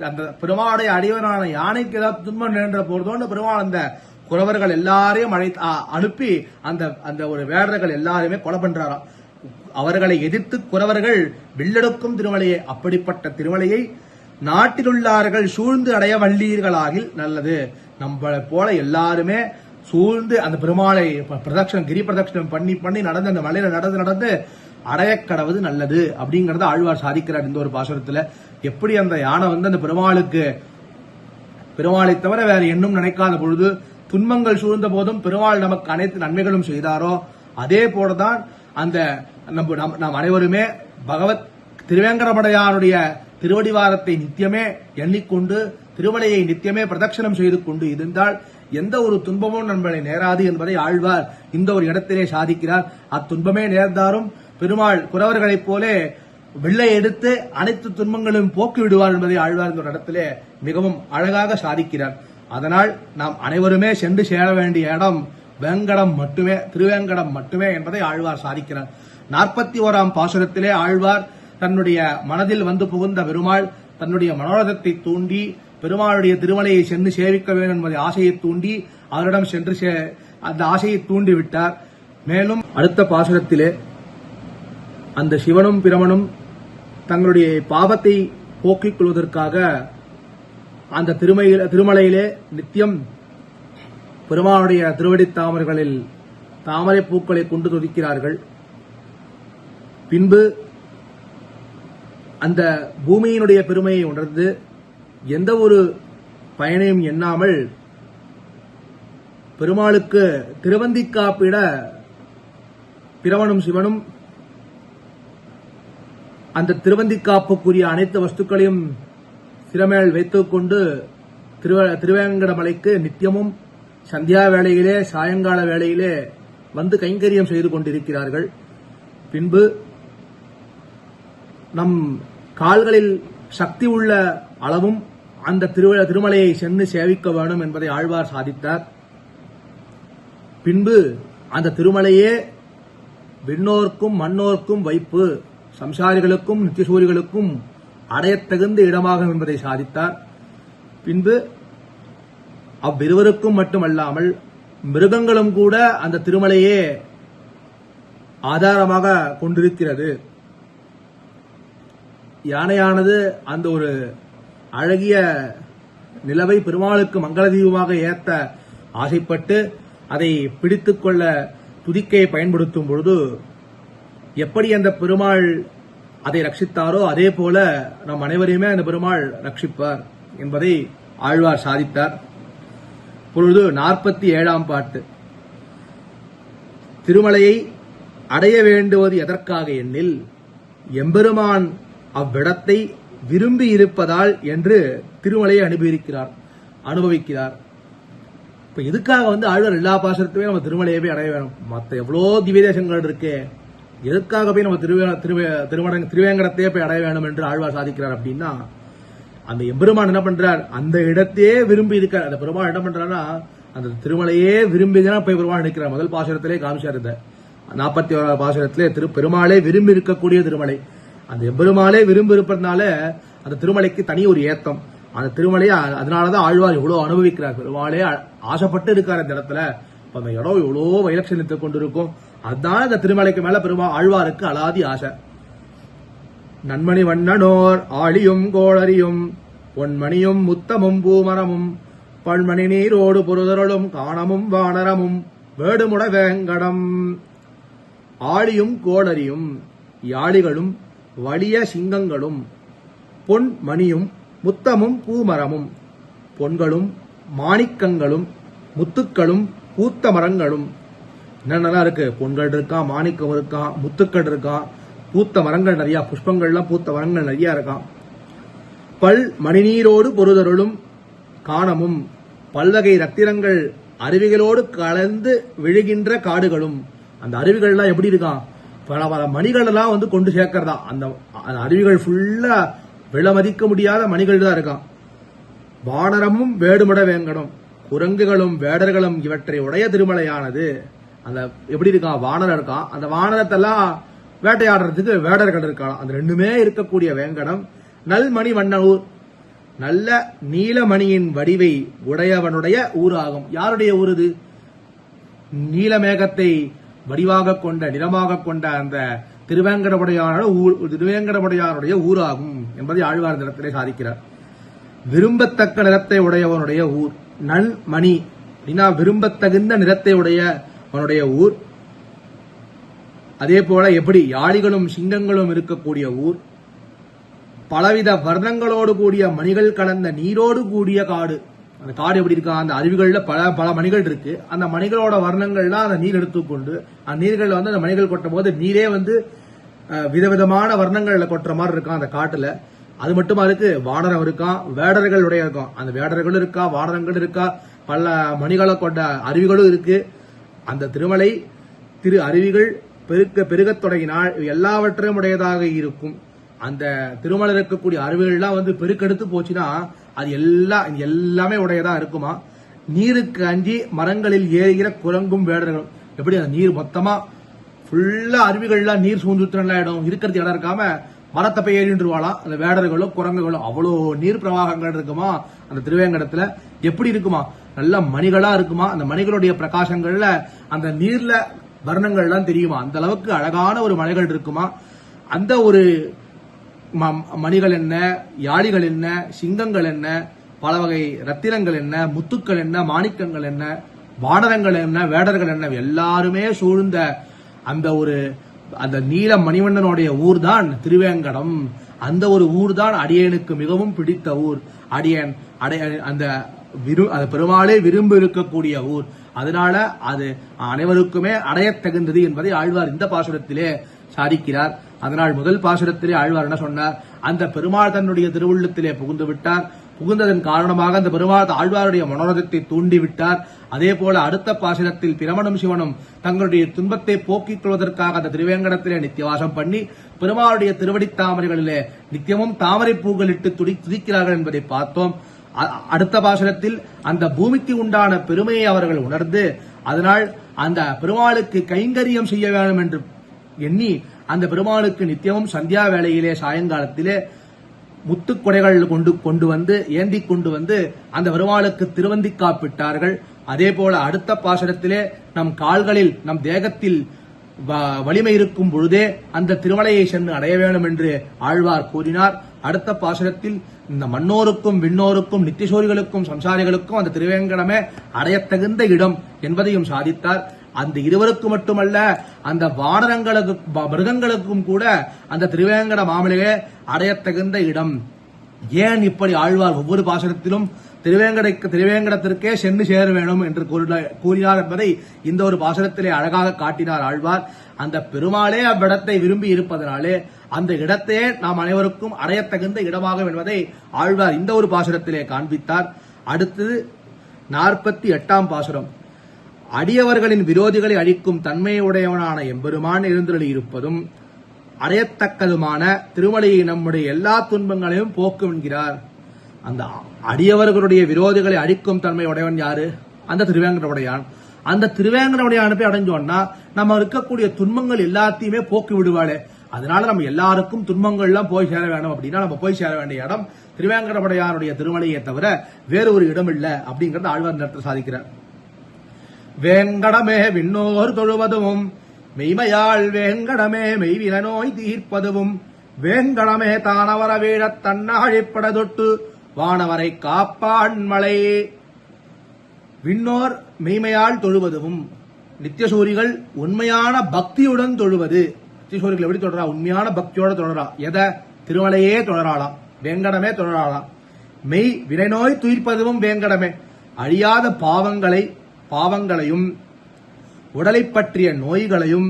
அந்த பெருமாளுடைய அடிவனான யானைக்கு ஏதாவது துன்பம் நின்ற போறதோன்னு பெருமாள் அந்த குறவர்கள் எல்லாரையும் அனுப்பி அந்த ஒரு வேடர்கள் எல்லாருமே கொலை பண்றாராம். அவர்களை எதிர்த்து குறவர்கள் வில்லெடுக்கும் திருமலையை, அப்படிப்பட்ட திருமலையை நாட்டிலுள்ளார்கள் சூழ்ந்து அடைய வள்ளீர்களாகில் நல்லது. நம்மளை போல எல்லாருமே சூழ்ந்து அந்த பெருமாளை பிரதட்சணம் கிரி பிரதட்சணம் பண்ணி பண்ணி நடந்து அந்த மலையில நடந்து அடைய கடவுது நல்லது அப்படிங்கறத ஆழ்வார் சாதிக்கிறார் இந்த ஒரு பாசுரத்துல. எப்படி அந்த யானை அந்த பெருமாளை தவிர வேற என்னும் நினைக்காத பொழுது துன்பங்கள் சூழ்ந்த போதும் பெருமாள் நமக்கு அனைத்து நன்மைகளும் செய்தாரோ, அதே போலதான் அந்த நாம் அனைவருமே பகவத் திருவேங்கடமுடையானுடைய திருவடிவாரத்தை நித்தியமே எண்ணிக்கொண்டு திருமலையை நித்தியமே பிரதட்சணம் செய்து கொண்டு இருந்தால் எந்த ஒரு துன்பமும் நம்மளை நேராது என்பதை ஆழ்வார் இந்த ஒரு இடத்திலே சாதிக்கிறார். அத்துன்பமே நேர்ந்தாரும் பெருமாள் குறவர்களைப் போலே வெள்ளை எடுத்து அனைத்து துன்பங்களும் போக்கி விடுவார் என்பதை ஆழ்வார் இந்த இடத்திலே மிகவும் அழகாக சாதிக்கிறார். அதனால் நாம் அனைவருமே சென்று சேர வேண்டிய இடம் வேங்கடம் மட்டுமே, திருவேங்கடம் மட்டுமே என்பதை ஆழ்வார் சாதிக்கிறார். 41ஆம் பாசுரத்திலே ஆழ்வார் தன்னுடைய மனதில் புகுந்த பெருமாள் தன்னுடைய மனோரதத்தை தூண்டி பெருமாளுடைய திருமலையை சென்று சேவிக்க வேண்டும் என்பதை ஆசையை தூண்டி அவரிடம் சென்று அந்த ஆசையை தூண்டி விட்டார். மேலும் அடுத்த பாசுரத்திலே அந்த சிவனும் பிரமனும் தங்களுடைய பாவத்தை போக்கிக் கொள்வதற்காக அந்த திருமலையிலே நித்தியம் பெருமாளுடைய திருவடி தாமரைகளில் தாமரை பூக்களை கொண்டு துதிக்கிறார்கள். பின்பு அந்த பூமியினுடைய பெருமையை உணர்ந்து எந்த ஒரு பயனையும் எண்ணாமல் பெருமாளுக்கு திருவந்திக்காப்பிட பிரமனும் சிவனும் அந்த திருவந்திக்காப்புக்குரிய அனைத்து வஸ்துக்களையும் சிறமேல் வைத்துக் கொண்டு திருவேங்கடமலைக்கு நித்தியமும் சந்தியா வேளையிலே சாயங்கால வேளையிலே கைங்கரியம் செய்து கொண்டிருக்கிறார்கள். பின்பு நம் கால்களில் சக்தி உள்ள அளவும் அந்த திருமலையை சென்று சேவிக்க வேண்டும் என்பதை ஆழ்வார் சாதித்தார். பின்பு அந்த திருமலையே விண்ணோர்க்கும் மண்ணோர்க்கும் வைப்பு, சம்சாரிகளுக்கும் நித்தியசூரிகளுக்கும் அடையத்தகுந்த இடமாகும் என்பதை சாதித்தார். பின்பு அவ்விருவருக்கும் மட்டுமல்லாமல் மிருகங்களும் கூட அந்த திருமலையே ஆதாரமாக கொண்டிருக்கிறது. யானையானது அந்த ஒரு அழகிய நிலவை பெருமாளுக்கு மங்கள தீபமாக ஏத்த ஆசைப்பட்டு அதை பிடித்துக் கொள்ள துதிக்கையை பயன்படுத்தும் பொழுது எப்படி அந்த பெருமாள் அதை ரட்சித்தாரோ அதே போல நம் அனைவரையுமே அந்த பெருமாள் ரட்சிப்பார் என்பதை ஆழ்வார் சாதித்தார். பொழுது 47ஆம் பாட்டு. திருமலையை அடைய வேண்டுவது எதற்காக எண்ணில் எம்பெருமான் அவ்விடத்தை விரும்பி இருப்பதால் என்று திருமலையை அனுபவிக்கிறார். இப்ப எதுக்காக ஆழ்வார் எல்லா பாசுரத்தையும் நம்ம திருமலையை போய் அடைய வேணும்? மற்ற எவ்வளோ திவ்ய தேசங்கள் இருக்கு, எதுக்காக போய் நம்ம திருவேங்கடத்தையே போய் அடைய வேணும் என்று ஆழ்வார் சாதிக்கிறார் அப்படின்னா, அந்த எம்பெருமான் என்ன பண்றார், அந்த இடத்தையே விரும்பி இருக்கார். அந்த பெருமாள் என்ன பண்றாருன்னா அந்த திருமலையே விரும்பிதான் போய் பெருமாள் நிற்கிறார். முதல் பாசுரத்திலே காமிச்சார். இந்த 41 பாசுரத்திலே பெருமாளே விரும்பி இருக்கக்கூடிய திருமலை. அந்த எம்பெருமாளே விரும்பி இருப்பதனால அந்த திருமலைக்கு தனி ஒரு ஏத்தம். அந்த திருமலையை அதனாலதான் ஆழ்வார் இவ்வளவு அனுபவிக்கிறார். பெருமாளே ஆசைப்பட்டு இருக்கார் அந்த இடத்துல. அந்த இடம் எவ்வளவு வைலட்சணத்தை கொண்டிருக்கும். அதுதான் இந்த திருமலைக்கு மேல ஆழ்வாருக்கு அலாதி ஆசை. நன்மணி வண்ணனோர் ஆழியும் கோளரியும் பொன்மணியும் முத்தமும் பூமரமும் பல்மணி நீரோடு பொருதருளும் காணமும் வானரமும் வேடுமுட வேங்கடம். ஆழியும் கோளரியும் யாழிகளும் வலிய சிங்கங்களும் பொன் மணியும் முத்தமும் பூமரமும் பொன்களும் மாணிக்கங்களும் முத்துக்களும் பூத்த மரங்களும் என்னென்னலாம் இருக்கு. பொன்கள் இருக்கா, மாணிக்கம் இருக்கா, முத்துக்கள் இருக்கா, பூத்த மரங்கள் நிறைய, புஷ்பங்கள்லாம் பூத்த மரங்கள் நிறைய இருக்கான். பல் மணிநீரோடு பொருதருளும் காணமும் பல்வகை ரத்தினங்கள் அருவிகளோடு கலந்து விழுகின்ற காடுகளும். அந்த அருவிகள்லாம் எப்படி இருக்கான், பல பல மணிகள் எல்லாம் கொண்டு சேர்க்கிறதா. அந்த அருவிகள் ஃபுல்லா விலமதிக்க முடியாத மணிகள் தான் இருக்கான். வானரமும் வேடுமுட வேங்கடம், குரங்குகளும் வேடர்களும் இவற்றை உடைய திருமலையானது. அந்த எப்படி இருக்கான், வானரம் இருக்கான். அந்த வானரத்தெல்லாம் வேட்டையாடுறதுக்கு வேடர்கள் இருக்கலாம். அந்த ரெண்டுமே இருக்கக்கூடிய வேங்கடம். நல்மணி வண்ணூர், நல்ல நீலமணியின் வடிவை உடையவனுடைய ஊராகும். யாருடைய ஊர் இது? நீலமேகத்தை வடிவாக கொண்ட, நிறமாக கொண்ட அந்த திருவேங்கடமுடையாருடைய ஊராகும் என்பதை ஆழ்வார் நிலத்திலே சாதிக்கிறார். விரும்பத்தக்க நிறத்தை உடையவனுடைய ஊர். நன்மணி அப்படின்னா விரும்பத்தகுந்த நிறத்தை உடையவனுடைய ஊர். அதே போல எப்படி யாழிகளும் சிங்கங்களும் இருக்கக்கூடிய ஊர். பலவித வர்ணங்களோடு கூடிய மணிகள் கலந்த நீரோடு கூடிய காடு. அந்த காடு எப்படி இருக்கா, அந்த அருவிகள்ல பல பல மணிகள் இருக்கு. அந்த மணிகளோட வர்ணங்கள்லாம் அந்த நீர் எடுத்துக்கொண்டு அந்த நீர்கள் அந்த மணிகள் கொட்டும் போது நீரே விதவிதமான வர்ணங்கள்ல கொட்டுற மாதிரி இருக்கான் அந்த காட்டுல. அது மட்டுமா இருக்கு, வானரம் இருக்கான், வேடர்களுடைய இருக்கும். அந்த வேடர்களும் இருக்கா, வானரங்கள் இருக்கா, பல மணிகளை கொண்ட அருவிகளும் இருக்கு. அந்த திருமலை அருவிகள் பெருகத் தொடங்கினால் எல்லாவற்றையும் உடையதாக இருக்கும். அந்த திருமலை இருக்கக்கூடிய அருவிகள்லாம் பெருக்கெடுத்து போச்சுன்னா அது எல்லாமே உடையதா இருக்குமா. நீருக்கு அஞ்சி மரங்களில் ஏறுகிற குரங்கும் வேடர்களும். எப்படி அந்த நீர் மொத்தமா ஃபுல்லா அருவிகள்லாம் நீர் சூழ்ந்துட்டு இடம் இருக்கிறது இடம் இருக்காம மரத்தை போய் ஏறின்றுவாளாம் அந்த வேடர்களும் குரங்குகளும். அவ்வளோ நீர் பிரவாகங்கள் இருக்குமா அந்த திருவேங்கடத்துல. எப்படி இருக்குமா, நல்ல மணிகளா இருக்குமா. அந்த மணிகளுடைய பிரகாசங்கள்ல அந்த நீர்ல வர்ணங்கள்லாம் தெரியுமா. அந்த அளவுக்கு அழகான ஒரு மலைகள் இருக்குமா. அந்த ஒரு மணிகள் என்ன, யாழிகள் என்ன, சிங்கங்கள் என்ன, பல வகை ரத்தினங்கள் என்ன, முத்துக்கள் என்ன, மாணிக்கங்கள் என்ன, வானரங்கள் என்ன, வேடர்கள் என்ன, எல்லாருமே சூழ்ந்த அந்த நீல மணிவண்ணனுடைய ஊர் தான் திருவேங்கடம். அந்த ஒரு ஊர் தான் அடியனுக்கு மிகவும் பிடித்த ஊர். அந்த பெருமாளே விரும்பி இருக்கக்கூடிய ஊர். அதனால அது அனைவருக்குமே அடையத் தகுந்தது என்பதை ஆழ்வார் இந்த பாசுரத்திலே சாதிக்கிறார். அதனால் முதல் பாசுரத்திலே ஆழ்வார் என்ன சொன்னார், அந்த பெருமாள் தன்னுடைய திருவுள்ளத்திலே புகுந்து விட்டார். புகுந்ததன் காரணமாக அந்த பெருமாள் ஆழ்வாருடைய மனோரதத்தை தூண்டிவிட்டார். அதே போல அடுத்த பாசுரத்தில் பிரமனும் சிவனும் தங்களுடைய துன்பத்தை போக்கிக் கொள்வதற்காக அந்த திருவேங்கடத்திலே நித்தியவாசம் பண்ணி பெருமாளுடைய திருவடி தாமரைகளிலே நித்தியமும் தாமரை பூக்களிட்டு துதிக்கிறார்கள் என்பதை பார்த்தோம். அடுத்த பாசுரத்தில் அந்த பூமிக்கு உண்டான பெருமையை அவர்கள் உணர்ந்து அதனால் அந்த பெருமாளுக்கு கைங்கரியம் செய்ய வேண்டும் என்று எண்ணி அந்த பெருமாளுக்கு நித்தியமும் சந்தியா வேளையிலே சாயங்காலத்திலே முத்துக்கொடைகள் கொண்டு வந்து ஏந்தி கொண்டு வந்து அந்த பெருமாளுக்கு திருவந்தி காப்பிட்டார்கள். அதே போல அடுத்த பாசுரத்திலே நம் கால்களில் நம் தேகத்தில் வலிமை இருக்கும் பொழுதே அந்த திருமலையை சென்று அடைய வேண்டும் என்று ஆழ்வார் கூறினார். அடுத்த பாசுரத்தில் இந்த மன்னோருக்கும் விண்ணோருக்கும் நித்தியசோரிகளுக்கும் சம்சாரிகளுக்கும் அந்த திருவேங்கடமே அடையத்தகுந்த இடம் என்பதையும் சாதித்தார். அந்த இருவருக்கு மட்டுமல்ல, அந்த வானரங்களுக்கு மிருகங்களுக்கும் கூட அந்த திருவேங்கட மாமலையே அடையத்தகுந்த இடம் ஏன் இப்படி ஆழ்வார் ஒவ்வொரு பாசுரத்திலும் திருவேங்கடத்திற்கே சென்று சேர வேணும் என்று கூறினார் என்பதை இந்த ஒரு பாசுரத்திலே அழகாக காட்டினார் ஆழ்வார். அந்த பெருமாளே அவ்விடத்தை விரும்பி இருப்பதனாலே அந்த இடத்தையே நாம் அனைவருக்கும் அடையத்தகுந்த இடமாகும் என்பதை ஆழ்வார் இந்த ஒரு பாசுரத்திலே காண்பித்தார். அடுத்தது 48ஆம் பாசுரம். அடியவர்களின் விரோதிகளை அழிக்கும் தன்மையுடையவனான எம்பெருமான் எழுந்தருளி இருப்பதும் அடையத்தக்கதுமான திருமலையை நம்முடைய எல்லா துன்பங்களையும் போக்கும் என்கிறார். அந்த அடியவர்களுடைய விரோதிகளை அழிக்கும் தன்மை உடையவன் யாரு? அந்த திருவேங்கடமுடையான். அந்த திருவேங்கடமுடையான் போய் அடைஞ்சோம்னா நம்ம இருக்கக்கூடிய துன்பங்கள் எல்லாத்தையுமே போக்கி விடுவாளே. அதனால நம்ம எல்லாருக்கும் துன்பங்கள் எல்லாம் போய் சேர வேணும் அப்படின்னா நம்ம போய் சேர வேண்டிய இடம் திருவேங்கடமுடையானுடைய திருமலையை தவிர வேறு ஒரு இடம் இல்ல அப்படிங்கறது ஆழ்வார் நேரத்தில் சாதிக்கிறார். வேங்கடமே விண்ணோர் தொழுவதும் மெய்மையாள் வேங்கடமே மெய்வின நோய் தீர்ப்பதும் வேங்கடமே தானவர வீழத் தன்னாழிப்பட தொட்டு வானவரை காப்பான் மலை. விண்ணோர் மெய்மையால் தொழுவதும் நித்தியசூரிகள் உண்மையான பக்தியுடன் தொழுவது. நித்தியசூரிகள் எப்படி தொடரா? உண்மையான பக்தியோட தொடரா. எதை? திருமலையே தொடராளாம், வேங்கடமே தொடராளாம். மெய் வினைநோய் துயிர்ப்பதும் வேங்கடமே, அழியாத பாவங்களையும் உடலை பற்றிய நோய்களையும்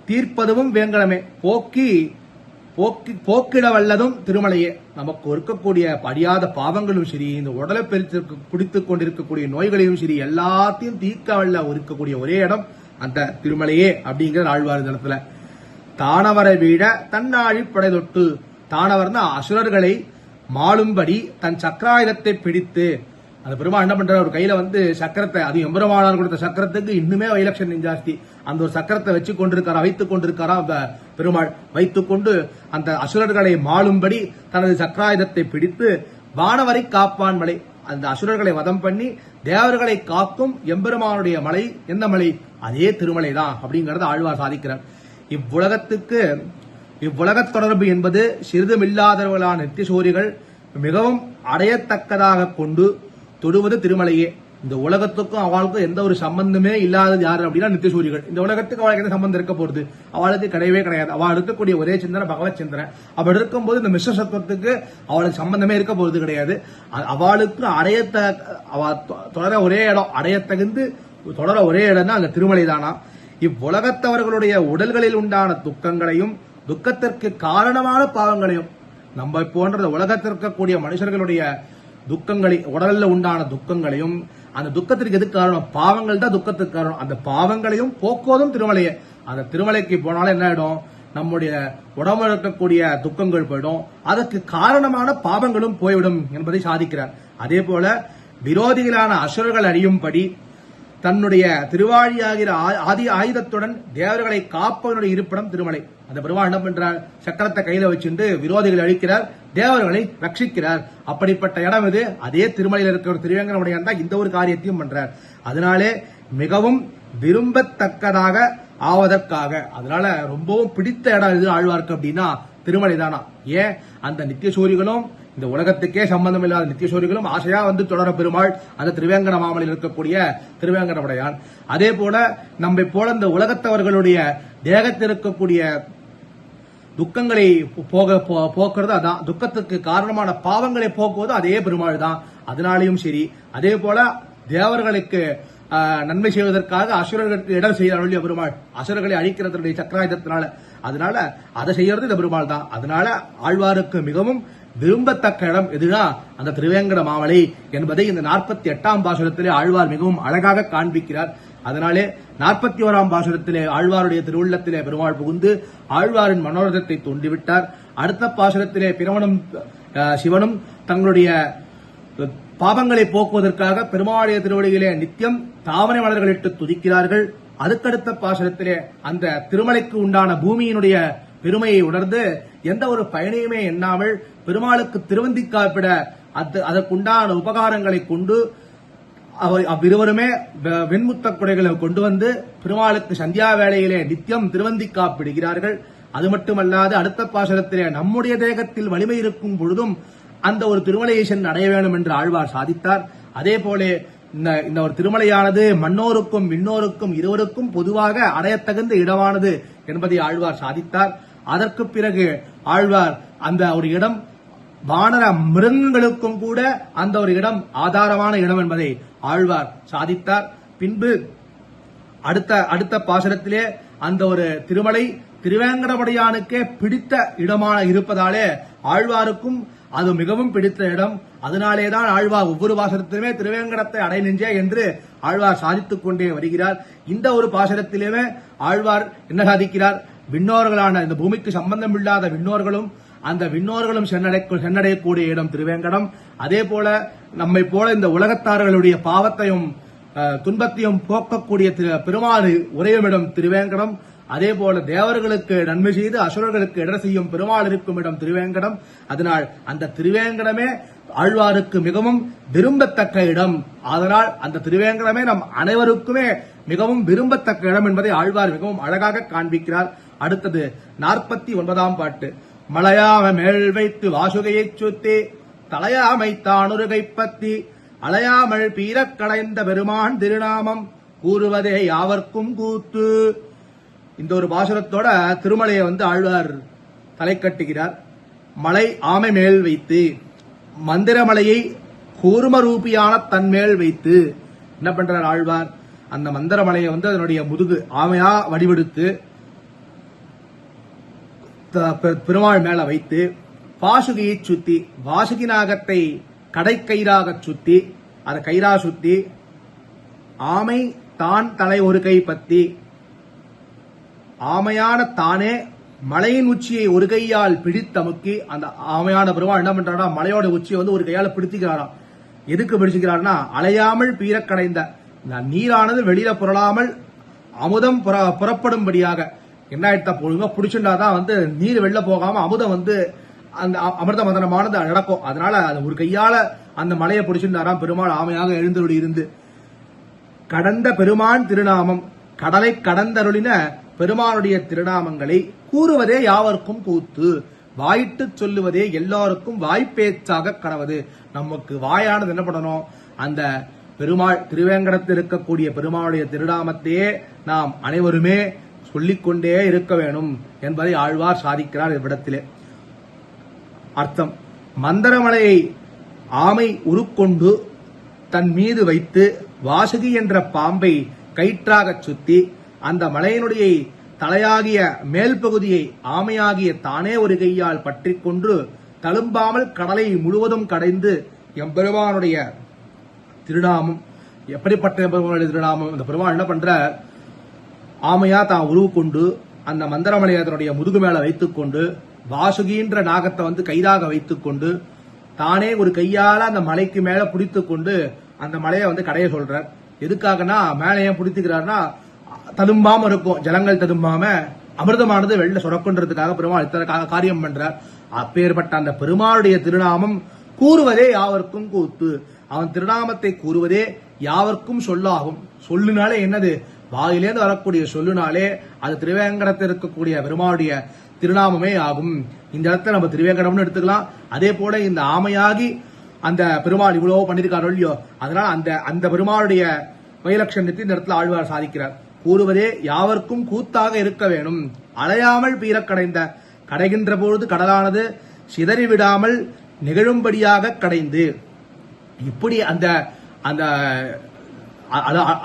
தீர்ப்பதும் வேங்கடமே, போக்கிட வல்லதும் திருமலையே. நமக்கு இருக்கக்கூடிய அடியாத பாவங்களும் சரி, இந்த உடலை பிடித்துக் கொண்டிருக்கக்கூடிய நோய்களையும் சரி, எல்லாத்தையும் தீர்க்க வல்ல இருக்கக்கூடிய ஒரே இடம் அந்த திருமலையே அப்படிங்கிற ஆழ்வார் இடத்துல. தானவரை வீழ தன்னாழி படை தொட்டு, தானவர்னா அசுரர்களை மாளும்படி தன் சக்கராயுதத்தை பிடித்து, அந்த பெருமாள் என்ன பண்ற, ஒரு கையில சக்கரத்தை, அது எம்பெருமானார் கொடுத்த சக்கரத்துக்கு இன்னுமே வைலட்சணம் ஜாஸ்தி, அந்த ஒரு சக்கரத்தை வைத்துக் கொண்டிருக்காரா அந்த பெருமாள். வைத்துக் கொண்டு அந்த அசுரர்களை மாளும்படி தனது சக்கராயுதத்தை பிடித்து வானவரை காப்பான் மலை, அந்த அசுரர்களை வதம் பண்ணி தேவர்களை காக்கும் எம்பெருமானுடைய மலை. எந்த மலை? அதே திருமலை தான் அப்படிங்கறத ஆழ்வார் சாதிக்கிறார். இவ்வுலகத் தொடர்பு என்பது சிறிதுமில்லாதவர்களான நித்தியசூரிகள் மிகவும் அடையத்தக்கதாக கொண்டு தொடுவது திருமலையே. இந்த உலகத்துக்கும் அவளுக்கும் எந்த ஒரு சம்பந்தமே இல்லாதது யாரு அப்படின்னா நித்தியசூரிகள். இந்த உலகத்துக்கு அவளுக்கு எந்த சம்பந்தம் இருக்க போறது? அவளுக்கு கிடையவே கிடையாது. அவள் இருக்கக்கூடிய ஒரே சிந்தனை பகவத் சிந்தனை. அப்படி இருக்கும்போது இந்த மிஸ்ர சத்துவத்துக்கு அவளுக்கு சம்பந்தமே இருக்க போறது கிடையாது. அவளுக்கு தொடர ஒரே இடம், அடையத்தகுந்து தொடர ஒரே இடம் தான் அந்த திருமலை தானா. இவ்வுலகத்தவர்களுடைய உடல்களில் உண்டான துக்கங்களையும் துக்கத்திற்கு காரணமான பாவங்களையும், நம்ம போன்ற உலகத்தில் இருக்கக்கூடிய மனுஷர்களுடைய துக்கங்களை, உடலில் உண்டான துக்கங்களையும், அந்த துக்கத்திற்கு எது காரணம்? பாவங்கள் தான் துக்கத்துக்கு காரணம். அந்த பாவங்களையும் போக்குவதும் திருமலையே. அந்த திருமலைக்கு போனாலும் என்ன ஆயிடும்? நம்முடைய உடம்பு இருக்கக்கூடிய துக்கங்கள் போயிடும், அதற்கு காரணமான பாவங்களும் போய்விடும் என்பதை சாதிக்கிறார். அதே போல விரோதிகளான அசுரர்கள் அறியும்படி தன்னுடைய திருவாழியாகிற ஆதி ஆயுதத்துடன் தேவர்களை காப்பவனுடைய இருப்பிடம் திருமலை. அந்த பெருமாள் என்ன பண்றார்? சக்கரத்தை கையில வச்சுட்டு விரோதிகளை அழிக்கிறார், தேவர்களை ரட்சிக்கிறார். அப்படிப்பட்ட இடம் இது. அதே திருமலையில் இருக்கிற திருவேங்கடமுடையான் தான் இந்த ஒரு காரியத்தையும் பண்றார். அதனாலே மிகவும் விரும்பத்தக்கதாக ஆவதற்காக, அதனால ரொம்பவும் பிடித்த இடம் இது ஆழ்வார்க்கு அப்படின்னா திருமலை தானா. ஏன்? அந்த நித்தியசூரிகளும், இந்த உலகத்துக்கே சம்பந்தம் இல்லாத நித்தியசூரிகளும் ஆசையா தொடர பெருமாள் அந்த திருவேங்கட மாமலையில் இருக்கக்கூடிய திருவேங்கடமுடையான். அதே போல நம்மை போல இந்த உலகத்தவர்களுடைய தேகத்தில் இருக்கக்கூடிய துக்கங்களை போக்குறது அதான். துக்கத்துக்கு காரணமான பாவங்களை போக்குவது அதே பெருமாள் தான். அதனாலையும் சரி, அதே போல தேவர்களுக்கு நன்மை செய்வதற்காக அசுரர்களுக்கு இடம் செய்ய பெருமாள், அசுரர்களை அழிக்கிறதுடைய சக்கராயுதத்தினால. அதனால அதை செய்யறது இந்த பெருமாள் தான். அதனால ஆழ்வாருக்கு மிகவும் விரும்பத்தக்க இடம் எதுனா அந்த திருவேங்கட மாமலை என்பதை இந்த 48ஆம் பாசுரத்திலே ஆழ்வார் மிகவும் அழகாக காண்பிக்கிறார். அதனாலே 41ஆம் பாசுரத்திலே ஆழ்வாருடைய திருவுள்ளத்திலே பெருமாள் புகுந்து ஆழ்வாரின் மனோரதத்தை தூண்டிவிட்டார். அடுத்த பாசுரத்திலே பிரமனும் சிவனும் தங்களுடைய பாவங்களை போக்குவதற்காக பெருமாளுடைய திருவடியிலே நித்தியம் தாமரை மலர்களிட்டு துதிக்கிறார்கள். அதுக்கடுத்த பாசுரத்திலே அந்த திருமலைக்கு உண்டான பூமியினுடைய பெருமையை உணர்ந்து எந்த ஒரு பயனையுமே எண்ணாமல் பெருமாளுக்கு திருவந்தி காப்பிட அதற்குண்டான உபகாரங்களை கொண்டு அவ்விருவருமே வெண்முத்த குடைகளை கொண்டு வந்து பெருமாளுக்கு சந்தியா வேளையிலே நித்தியம் திருவந்தி காப்பிடுகிறார்கள். அது மட்டுமல்லாது அடுத்த பாசுரத்திலே நம்முடைய தேகத்தில் வலிமை இருக்கும் பொழுதும் அந்த ஒரு திருமலையை சென்று அடைய வேண்டும் என்று ஆழ்வார் சாதித்தார். அதே போல இந்த ஒரு திருமலையானது மன்னோருக்கும் விண்ணோருக்கும் இருவருக்கும் பொதுவாக அடையத்தகுந்த இடமானது என்பதை ஆழ்வார் சாதித்தார். அதற்கு பிறகு ஆழ்வார் அந்த ஒரு இடம் வானர மிருகங்களுக்கும் கூட அந்த ஒரு இடம் ஆதாரமான இடம் என்பதை ஆழ்வார் சாதித்தார். பின்பு அடுத்த பாசுரத்திலே அந்த ஒரு திருமலை திருவேங்கடமுடையானுக்கே பிடித்த இடமான இருப்பதாலே ஆழ்வாருக்கும் அது மிகவும் பிடித்த இடம். அதனாலேதான் ஆழ்வார் ஒவ்வொரு பாசுரத்திலுமே திருவேங்கடத்தை அடை நெஞ்சே என்று ஆழ்வார் சாதித்துக் கொண்டே வருகிறார். இந்த ஒரு பாசுரத்திலுமே ஆழ்வார் என்ன சாதிக்கிறார்? விண்ணோர்களான இந்த பூமிக்கு சம்பந்தம் இல்லாத விண்ணோர்களும் அந்த விண்ணோர்களும் சென்னடையக்கூடிய இடம் திருவேங்கடம். அதே போல நம்மை போல இந்த உலகத்தார்களுடைய பாவத்தையும் துன்பத்தையும் போக்கக்கூடிய பெருமாள் உறையும் இடம் திருவேங்கடம். அதே போல தேவர்களுக்கு நன்மை செய்து அசுரர்களுக்கு இடர் செய்யும் பெருமாள் இருக்கும் இடம் திருவேங்கடம். அதனால் அந்த திருவேங்கடமே ஆழ்வாருக்கு மிகவும் விரும்பத்தக்க இடம். அதனால் அந்த திருவேங்கடமே நம் அனைவருக்குமே மிகவும் விரும்பத்தக்க இடம் என்பதை ஆழ்வார் மிகவும் அழகாக காண்பிக்கிறார். அடுத்தது 49ஆம் பாட்டு. மலையாம மேல் வைத்து வாசுகையைச் சுத்தி தலையாமை தானொரு கைப்பத்தி அலையாமல் பீரக் களைந்த பெருமான் திருநாமம் கூறுவதே யாவர்க்கும் கூத்து. இந்த ஒரு பாசுரத்தோட திருமலையை ஆழ்வார் தலை கட்டுகிறார். மலை ஆமை மேல் வைத்து மந்திரமலையை கூர்ம ரூபியான தன் மேல் வைத்து என்ன பண்றார் ஆழ்வார்? அந்த மந்திரமலையை அதனுடைய முதுகு ஆமையா வடிவெடுத்து பெருமாள் மேல வைத்து பாசுகியை சுத்தி வாசுகி நாகத்தை கடைக்கயிறாக சுத்தி அதை கயிறா சுத்தி ஆமை தான் தலை ஒரு கை பத்தி ஆமையான தானே மலையின் உச்சியை ஒரு கையால் பிடித்தமுக்கி அந்த ஆமையான பெருமாள் என்ன பண்றாரா? மலையோட உச்சியை ஒரு கையால பிடித்துக்கிறாராம். எதுக்கு பிடிச்சுக்கிறார்னா அலையாமல் பீரக்கடைந்த நீரானது வெளியில புரளாமல் அமுதம் புறப்படும்படியாக என்ன ஆயிட்டா போடுங்க பிடிச்சுட்டாதான் நீர் வெளில போகாம அமுதம் அந்த அமிர்த மதனமானது நடக்கும். அதனால அது ஒரு கையால அந்த மலையை பிடிச்சுட்டாராம் பெருமாள் ஆமையாக எழுந்தருளி இருந்து. கடந்த பெருமான் திருநாமம் கடலை கடந்தருளின பெருமானுடைய திருநாமங்களை கூறுவதே யாவர்க்கும் கூத்து. வாயிட்டு சொல்லுவதே எல்லாருக்கும் வாய்ப்பேச்சாக கனவது. நமக்கு வாயானது என்ன பண்ணணும்? அந்த பெருமாள் திருவேங்கடத்தில் இருக்கக்கூடிய பெருமாளுடைய திருநாமத்தையே நாம் அனைவருமே சொல்லிக்கொண்டே இருக்க வேணும் என்பதை ஆழ்வார் சாதிக்கிறார் இவ்விடத்திலே. அர்த்தம்: மந்தரமலையை ஆமை உருக்கொண்டு தன் மீது வைத்து வாசுகி என்ற பாம்பை கயிற்றாகச் சுத்தி அந்த மலையினுடைய தலையாகிய மேல் பகுதியை ஆமையாகிய தானே ஒரு கையால் பற்றி கொண்டு தழும்பாமல் கடலை முழுவதும் கடைந்து எம்பெருமானுடைய திருநாமம். எப்படிப்பட்ட பெருமானுடைய திருநாமம்? இந்த பெருமான் என்ன பண்ற? ஆமையா தான் உருவு கொண்டு அந்த மந்திரமலையை அதனுடைய முதுகு மேல வைத்துக் கொண்டு வாசுகின்ற நாகத்தை கைதாக வைத்துக் கொண்டு தானே ஒரு கையால அந்த மலைக்கு மேல பிடித்துக் கொண்டு அந்த மலையை கடைய சொல்றார். எதுக்காகனா மேல ஏன் பிடித்துக்கிறார்னா ததும்பாம இருக்கும், ஜலங்கள் ததும்பாம அமிர்தமானது வெளில சுரக்குன்றதுக்காக பெருமாள் இத்தனை காரியம் பண்றார். அப்பேற்பட்ட அந்த பெருமாளுடைய திருநாமம் கூறுவதே யாவர்க்கும் கூத்து. அவன் திருநாமத்தை கூறுவதே யாவர்க்கும் சொல்லாகும். சொல்லுனாலே என்னது? வாயிலேந்து வரக்கூடிய சொல்லுனாலே அது திருவேங்கடத்தில் இருக்கக்கூடிய பெருமாளுடைய திருநாமமே ஆகும். இந்த இடத்துல நம்ம திருவேங்கடம்னு எடுத்துக்கலாம். அதே போல இந்த ஆமையாகி அந்த பெருமாள் இவ்வளவு பண்ணிருக்காரோ இல்லையோ, அதனால அந்த பெருமாளுடைய வைலட்சணத்தை இந்த இடத்துல ஆழ்வார் சாதிக்கிறார். கூறுவதே யாவர்க்கும் கூத்தாக இருக்க வேணும். அலையாமல் பீரக்கடைந்த கடைகின்ற பொழுது கடலானது சிதறிவிடாமல் நிகழும்படியாக கடைந்து இப்படி அந்த அந்த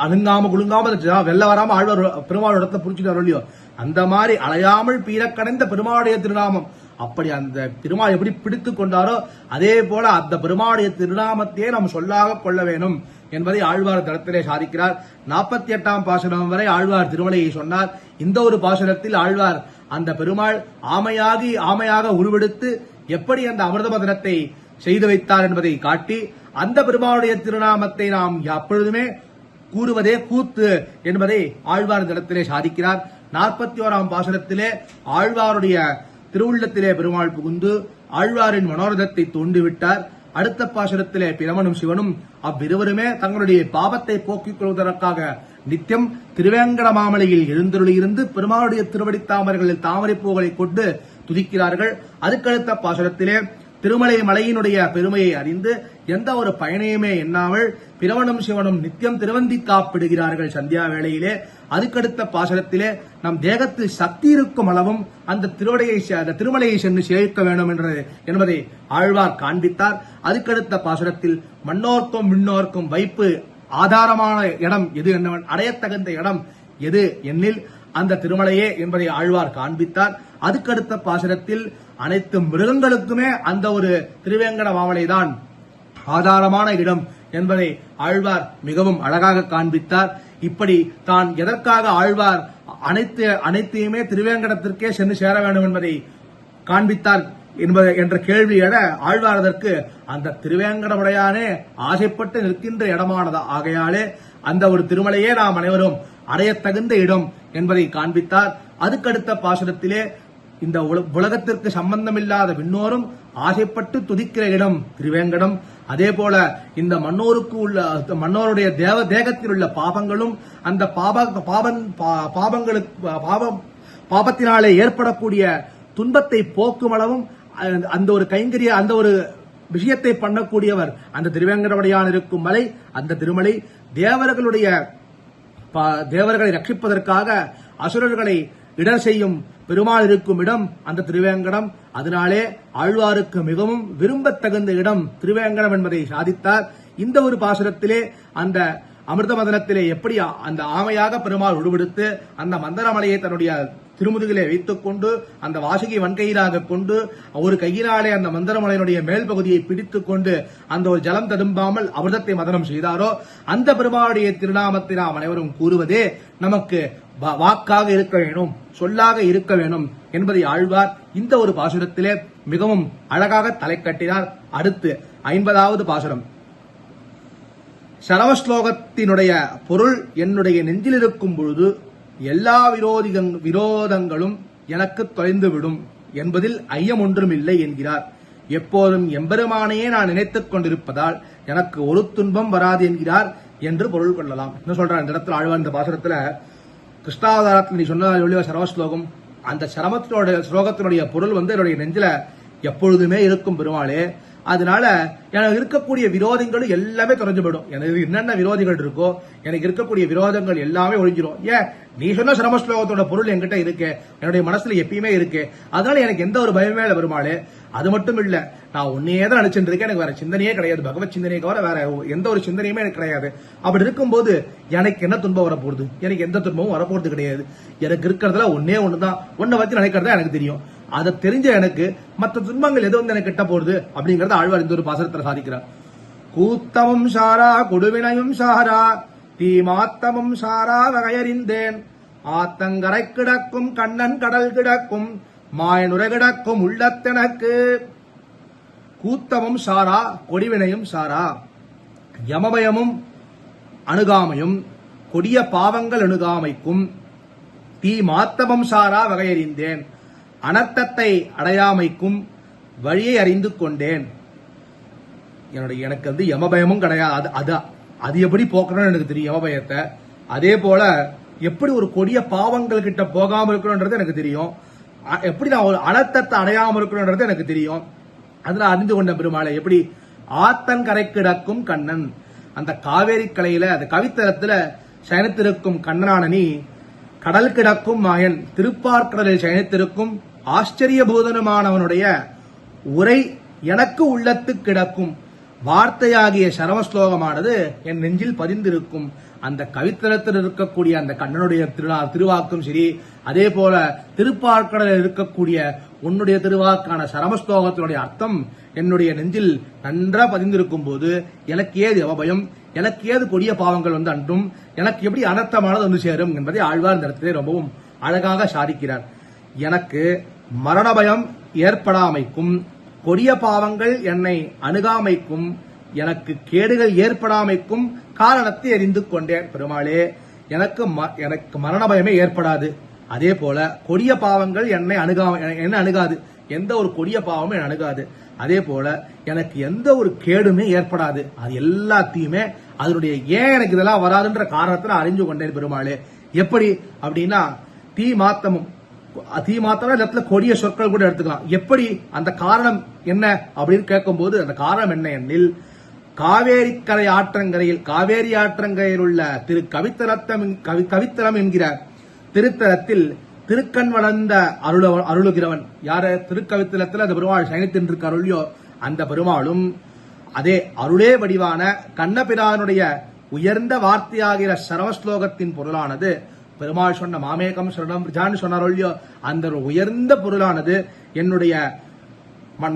அணுங்காம குழுங்காம வெள்ள வராம ஆழ்வார் பெருமாள் இடத்துல புரிச்சுட்டாரோ இல்லையோ, அந்த மாதிரி அலையாமல் பீரக்கடைந்த பெருமாளுடைய திருநாமம். அப்படி அந்த பெருமாள் எப்படி பிடித்துக் கொண்டாரோ அதே போல அந்த பெருமாளுடைய திருநாமத்தையே நாம் சொல்லாக கொள்ள வேணும் என்பதை ஆழ்வார் தளத்திலே சாதிக்கிறார். 48ஆம் பாசுரம் வரை ஆழ்வார் திருமலையை சொன்னார். இந்த ஒரு பாசுரத்தில் ஆழ்வார் அந்த பெருமாள் ஆமையாக உருவெடுத்து எப்படி அந்த அமிர்தமதனத்தை செய்து வைத்தார் என்பதை காட்டி அந்த பெருமாளுடைய திருநாமத்தை நாம் எப்பொழுதுமே கூறுவதே கூத்து என்பதை ஆழ்வார் தளத்திலே சாதிக்கிறார். 41ஆம் பாசுரத்திலே ஆழ்வாருடைய திருவுள்ளத்திலே பெருமாள் புகுந்து ஆழ்வாரின் மனோரதத்தை தூண்டிவிட்டார். அடுத்த பாசுரத்திலே பிரமனும் சிவனும் அவ்விருவருமே தங்களுடைய பாவத்தை போக்கிக் கொள்வதற்காக நித்தியம் திருவேங்கட மாமலையில் எழுந்தருளியிருந்து பெருமாளுடைய திருவடி தாமரைகளில் தாமரை பூகளை கொண்டு துதிக்கிறார்கள். அதுக்கடுத்த பாசுரத்திலே திருமலை மலையினுடைய பெருமையை அறிந்து எந்த ஒரு பயனையுமே எண்ணாமல் பிரவனும் சிவனும் நித்தியம் திருவந்தி காப்பிடுகிறார்கள் சந்தியா வேளையிலே. அதுக்கடுத்த பாசனத்திலே நம் தேகத்தில் சக்தி இருக்கும் அளவும் அந்த திருமலையை சென்று சேர்க்க வேண்டும் என்பதை ஆழ்வார் காண்பித்தார். அதுக்கடுத்த பாசனத்தில் மண்ணோர்க்கும் விண்ணோர்க்கும் வைப்பு ஆதாரமான இடம் எது, அடையத்தகுந்த இடம் எது என்னில் அந்த திருமலையே என்பதை ஆழ்வார் காண்பித்தார். அதுக்கடுத்த பாசனத்தில் அனைத்து மிருகங்களுக்குமே அந்த ஒரு திருவேங்கட மாமலைதான் ஆதாரமான இடம் என்பதை ஆழ்வார் மிகவும் அழகாக காண்பித்தார். இப்படி தான் எதற்காக ஆழ்வார் அனைத்தையுமே திருவேங்கடத்திற்கே சென்று சேர வேண்டும் என்பதை காண்பித்தார் என்ற கேள்வி எழ ஆழ்வார் அதற்கு அந்த திருவேங்கடமுடையானே ஆசைப்பட்டு நிற்கின்ற இடமானது ஆகையாலே அந்த ஒரு திருமலையே நாம் அனைவரும் அடையத்தகுந்த இடம் என்பதை காண்பித்தார். அதுக்கடுத்த பாசுரத்திலே இந்த உலகத்திற்கு சம்பந்தமில்லாத விண்ணோரும் ஆசைப்பட்டு துதிக்கிற இடம் திருவேங்கடம். அதே போல இந்த மன்னோருடைய தேகத்தில் உள்ள பாபங்களும் அந்த பாபத்தினாலே ஏற்படக்கூடிய துன்பத்தை போக்கும் அளவும் அந்த ஒரு கைங்கரிய அந்த ஒரு விஷயத்தை பண்ணக்கூடியவர் அந்த திருவேங்கடமுடையான் இருக்கும் மலை. அந்த திருமலை தேவர்களை ரட்சிப்பதற்காக அசுரர்களை இடர் செய்யும் பெருமாள் இருக்கும் இடம் அந்த திருவேங்கடம். அதனாலே ஆழ்வாருக்கு மிகவும் விரும்பத்தகுந்த இடம் திருவேங்கடம் என்பதை சாதித்தார். இந்த ஒரு பாசுரத்திலே அந்த அமிர்த மதனத்திலே எப்படி அந்த ஆமையாக பெருமாள் உருவெடுத்து அந்த மந்தரமலையை தன்னுடைய திருமுதுகிலே வைத்துக் கொண்டு அந்த வாசுகி வன்கையிலாக கொண்டு ஒரு கையினாலே அந்த மந்தரமலையினுடைய மேல் பகுதியை பிடித்துக் கொண்டு அந்த ஒரு ஜலம் ததும்பாமல் அமிர்தத்தை மதனம் செய்தாரோ அந்த பெருமாளுடைய திருநாமத்தை நாம் அனைவரும் கூறுவதே நமக்கு வாக்காக இருக்க வேணும், சொல்லாக இருக்க வேணும் என்பதை ஆழ்வார் இந்த ஒரு பாசுரத்திலே மிகவும் அழகாக தலை கட்டினார். அடுத்து 50வது பாசுரம். சரவஸ்லோகத்தினுடைய பொருள் என்னுடைய நெஞ்சில் இருக்கும் பொழுது எல்லா விரோதங்களும் எனக்கு தொலைந்துவிடும் என்பதில் ஐயம் ஒன்றும் இல்லை என்கிறார். எப்போதும் எம்பெருமானையே நான் நினைத்துக் கொண்டிருப்பதால் எனக்கு ஒரு துன்பம் வராது என்கிறார் என்று பொருள் கொள்ளலாம். என்ன சொல்றார் இந்த இடத்துல ஆழ்வார் இந்த பாசுரத்துல? கிருஷ்ணாவதாரத்தில் நீ சொன்ன சரவஸ்லோகம், அந்த ஸ்லோகத்தினுடைய பொருள் என்னுடைய நெஞ்சில எப்பொழுதுமே இருக்கும் பெருமாளே. அதனால எனக்கு இருக்கக்கூடிய விரோதங்களும் எல்லாமே தொலைஞ்சு போயிடும். எனக்கு என்னென்ன விரோதிகள் இருக்கோ எனக்கு இருக்கக்கூடிய விரோதங்கள் எல்லாமே ஒழிஞ்சிடும். ஏன் நீ சொன்ன சரமஸ்லோகத்தோட பொருள் என்கிட்ட இருக்கு, என்னுடைய மனசுல எப்பயுமே இருக்கு. அதனால எனக்கு எந்த ஒரு பயமே இல்லை பெருமாளே. அது மட்டும் இல்ல, நான் உன்னையே தான் நினைச்சிட்டு இருக்கேன். எனக்கு வேற சிந்தனையே கிடையாது, பகவத் சிந்தனையை தவிர வேற எந்த ஒரு சிந்தனையுமே எனக்கு கிடையாது. அப்படி இருக்கும்போது எனக்கு என்ன துன்பம் வரப்போகுது? எனக்கு எந்த துன்பமும் வரப்போறது கிடையாது. எனக்கு இருக்கிறதுல ஒண்ணுதான், ஒன்னை வச்சு நினைக்கிறதா எனக்கு தெரியும். அதை தெரிஞ்ச எனக்கு மற்ற துன்பங்கள் எது எனக்கு கிட்ட போறது அப்படிங்கறத ஆழ்வார் இந்த ஒரு பாசனத்துல சாதிக்கிறார். கூத்தமும் சாரா கொடுவினையும் சாரா தீமாத்தமும் சாரா வகையறிந்தேன் ஆத்தங்கரை கிடக்கும் கண்ணன் கடல் கிடக்கும் மாயனுரை கிடக்கும் உள்ளத்தெனக்கு. கூத்தமும் சாரா கொடிவினையும் சாரா யமபயமும் அணுகாமையும் கொடிய பாவங்கள் அணுகாமைக்கும் தீ மாத்தமும் சாரா வகையறிந்தேன் அனர்த்தத்தை அடையாமைக்கும் வழியை அறிந்து கொண்டேன். எனக்கு யமபயமும் கிடையாது. அது எப்படி போக்கணும்னு எனக்கு தெரியும் யமபயத்தை. அதே போல எப்படி ஒரு கொடிய பாவங்கள் கிட்ட போகாம இருக்கணும்ன்றது எனக்கு தெரியும். எப்படி நான் ஒரு அனர்த்தத்தை அடையாம இருக்கணும்ன்றது எனக்கு தெரியும். அதுல அறிந்து கொண்ட பெருமாளை எப்படி ஆத்தன் கரை கிடக்கும் கண்ணன், அந்த காவேரி கலையில அந்த கவித்தலத்துல சயனித்திருக்கும் கண்ணனான நீ, கடல் கிடக்கும் மாயன் திருப்பார்கடலில் சயனித்திருக்கும் ஆச்சரியபூதனுமானவனுடைய உரை எனக்கு உள்ளத்து கிடக்கும் வார்த்தையாகிய சரமஸ்லோகமானது என் நெஞ்சில் பதிந்திருக்கும். அந்த கவித்தலத்தில் இருக்கக்கூடிய அந்த கண்ணனுடைய திருவாக்கும் சரி, அதே போல திருப்பார்கடலில் இருக்கக்கூடிய உன்னுடைய திருவாக்கான சரமஸ்லோகத்தினுடைய அர்த்தம் என்னுடைய நெஞ்சில் நன்றா பதிந்திருக்கும் போது எனக்கு ஏது அவபயம், எனக்கு ஏது கொடிய பாவங்கள் அன்றும் எனக்கு எப்படி அனர்த்தமானது சேரும் என்பதை ஆழ்வார் இந்த இடத்திலே ரொம்பவும் அழகாக சாதிக்கிறார். எனக்கு மரணபயம் ஏற்படாமைக்கும் கொடிய பாவங்கள் என்னை அணுகாமைக்கும் எனக்கு கேடுகள் ஏற்படாமைக்கும் காரணத்தை அறிந்து கொண்டேன் பெருமாளே. எனக்கு மரண பயமே ஏற்படாது. அதே போல கொடிய பாவங்கள் என்னை அணுகாது. எந்த ஒரு கொடிய பாவமும் என்னை அணுகாது. அதே போல எனக்கு எந்த ஒரு கேடுமே ஏற்படாது. அது எல்லாத்தையுமே அதனுடைய ஏன் எனக்கு இதெல்லாம் வராதுன்ற காரணத்தை நான் அறிஞ்சு கொண்டேன் பெருமாளே. எப்படி அப்படின்னா, தீ மாத்தமும் அதிமாத்திரம் இந்த இடத்துல கொடிய சொற்கள் கூட எடுத்துக்கலாம். எப்படி அந்த காரணம் என்ன அப்படின்னு கேட்கும்போது அந்த காரணம் என்ன எனில், காவேரி கரை ஆற்றங்கரையில் காவேரி ஆற்றங்கரையில் உள்ள திரு கவித்தலம் என்கிற திருத்தலத்தில் திருக்கண் வளர்ந்த அருளுகிறவன் யாரு? திருக்கவித்தலத்தில் அந்த பெருமாள் சயனித்திருக்க அருளியோ அந்த பெருமாளும் அதே அருளே வடிவான கண்ணபிரானுடைய உயர்ந்த வார்த்தையாகிற சரவஸ்லோகத்தின் பொருளானது பெருமாள் சொன்ன மாமேகம் சரணம் பிரஜான்னு சொன்னார் இல்லையோ அந்த உயர்ந்த பொருளானது என்னுடைய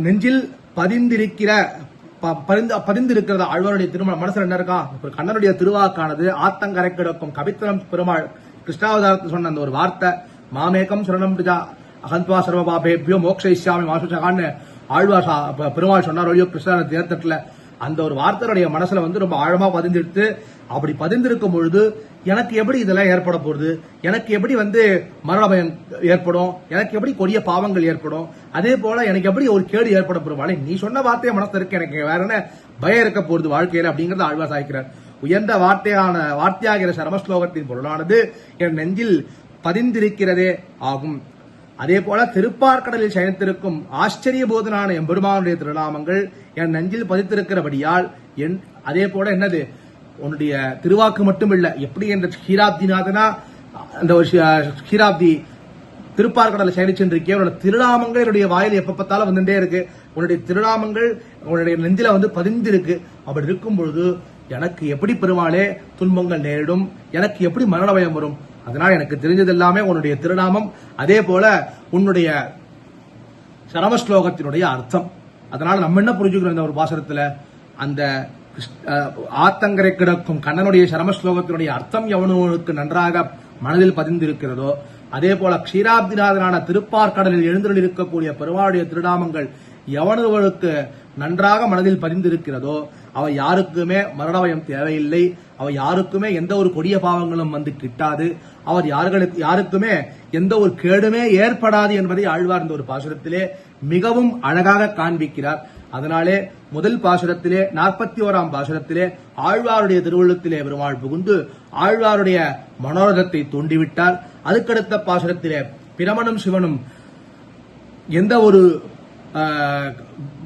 நெஞ்சில் பதிந்திருக்கிறதா. ஆழ்வாருடைய திருமண மனசுல என்ன இருக்கா? கண்ணனுடைய திருவாக்கானது ஆத்தங்கரை கிடக்கும் கவித்தலம் பெருமாள் கிருஷ்ணாவதாரத்தில் சொன்ன அந்த ஒரு வார்த்தை மாமேகம் சரணம் பிரஜா அகந்த்வா சர்வபாபேபியோ மோக்ஷயிஷ்யாமி மாசுஷகான்னு ஆழ்வார் பெருமாள் சொன்னார் இல்லையோ கிருஷ்ண தேர்தட்டில் அந்த ஒரு வார்த்தையுடைய மனசுல ரொம்ப ஆழமா பதிந்திருத்து. அப்படி பதிந்திருக்கும் பொழுது எனக்கு எப்படி இதெல்லாம் ஏற்பட போகுது, எனக்கு எப்படி மரண பயம் ஏற்படும், எனக்கு எப்படி கொடிய பாவங்கள் ஏற்படும், அதே போல எனக்கு எப்படி ஒரு கேடு ஏற்பட போறவாளே நீ சொன்ன வார்த்தையை மனசு இருக்கு, எனக்கு வேற என்ன பயம் இருக்க போறது வாழ்க்கையில அப்படிங்கறத ஆழ்வார் சாய்க்கிறார். உயர்ந்த வார்த்தையாகிற சரமஸ்லோகத்தின் பொருளானது என் நெஞ்சில் பதிந்திருக்கிறதே ஆகும். அதே போல திருப்பார்கடலில் சயனித்திருக்கும் ஆச்சரிய போதனான எம்பெருமானுடைய திருநாமங்கள் என் நெஞ்சில் பதித்திருக்கிறபடியால் அதே போல என்னது உன்னுடைய திருவாக்கு மட்டும் இல்ல, எப்படி என்ற ஹீராப்திநாதனா அந்த ஹீராப்தி திருப்பார்கடலை சயனிச்சிருக்கே உன்னோட திருநாமங்கள் என்னுடைய வாயில் எப்ப பார்த்தாலும் வந்துட்டே இருக்கு. உன்னுடைய திருநாமங்கள் உன்னுடைய நெஞ்சில பதிந்திருக்கு. அப்படி இருக்கும் பொழுது எனக்கு எப்படி பெருமாளே துன்பங்கள் நேரிடும், எனக்கு எப்படி மரண பயம் வரும்? அதனால் எனக்கு தெரிஞ்சது எல்லாமே உன்னுடைய திருநாமம், அதே போல உன்னுடைய சரமஸ்லோகத்தினுடைய அர்த்தம். அதனால நம்ம என்ன புரிஞ்சுக்கிறோம் இந்த ஒரு பாசனத்துல, அந்த ஆத்தங்கரை கிடக்கும் கண்ணனுடைய சரமஸ்லோகத்தினுடைய அர்த்தம் எவனுக்கு நன்றாக மனதில் பதிந்திருக்கிறதோ, அதே போல க்ஷீராப்திநாதனான திருப்பார்கடலில் எழுந்தருள் இருக்கக்கூடிய பெருமாளுடைய திருநாமங்கள் எவனுக்கு நன்றாக மனதில் பதிந்திருக்கிறதோ அவ யாருக்குமே மரணபயம் தேவையில்லை, அவ யாருக்குமே எந்த ஒரு கொடிய பாவங்களும் கிட்டாது, அவர் யாருக்குமே எந்த ஒரு கேடுமே ஏற்படாது என்பதை ஆழ்வார் இந்த ஒரு பாசுரத்திலே மிகவும் அழகாக காண்பிக்கிறார். அதனாலே முதல் பாசுரத்திலே 41ஆம் பாசுரத்திலே ஆழ்வாருடைய திருவுள்ளத்திலே பெருமாள் புகுந்து ஆழ்வாருடைய மனோரதத்தை தூண்டிவிட்டார். அதுக்கடுத்த பாசுரத்திலே பிரமனும் சிவனும் எந்த ஒரு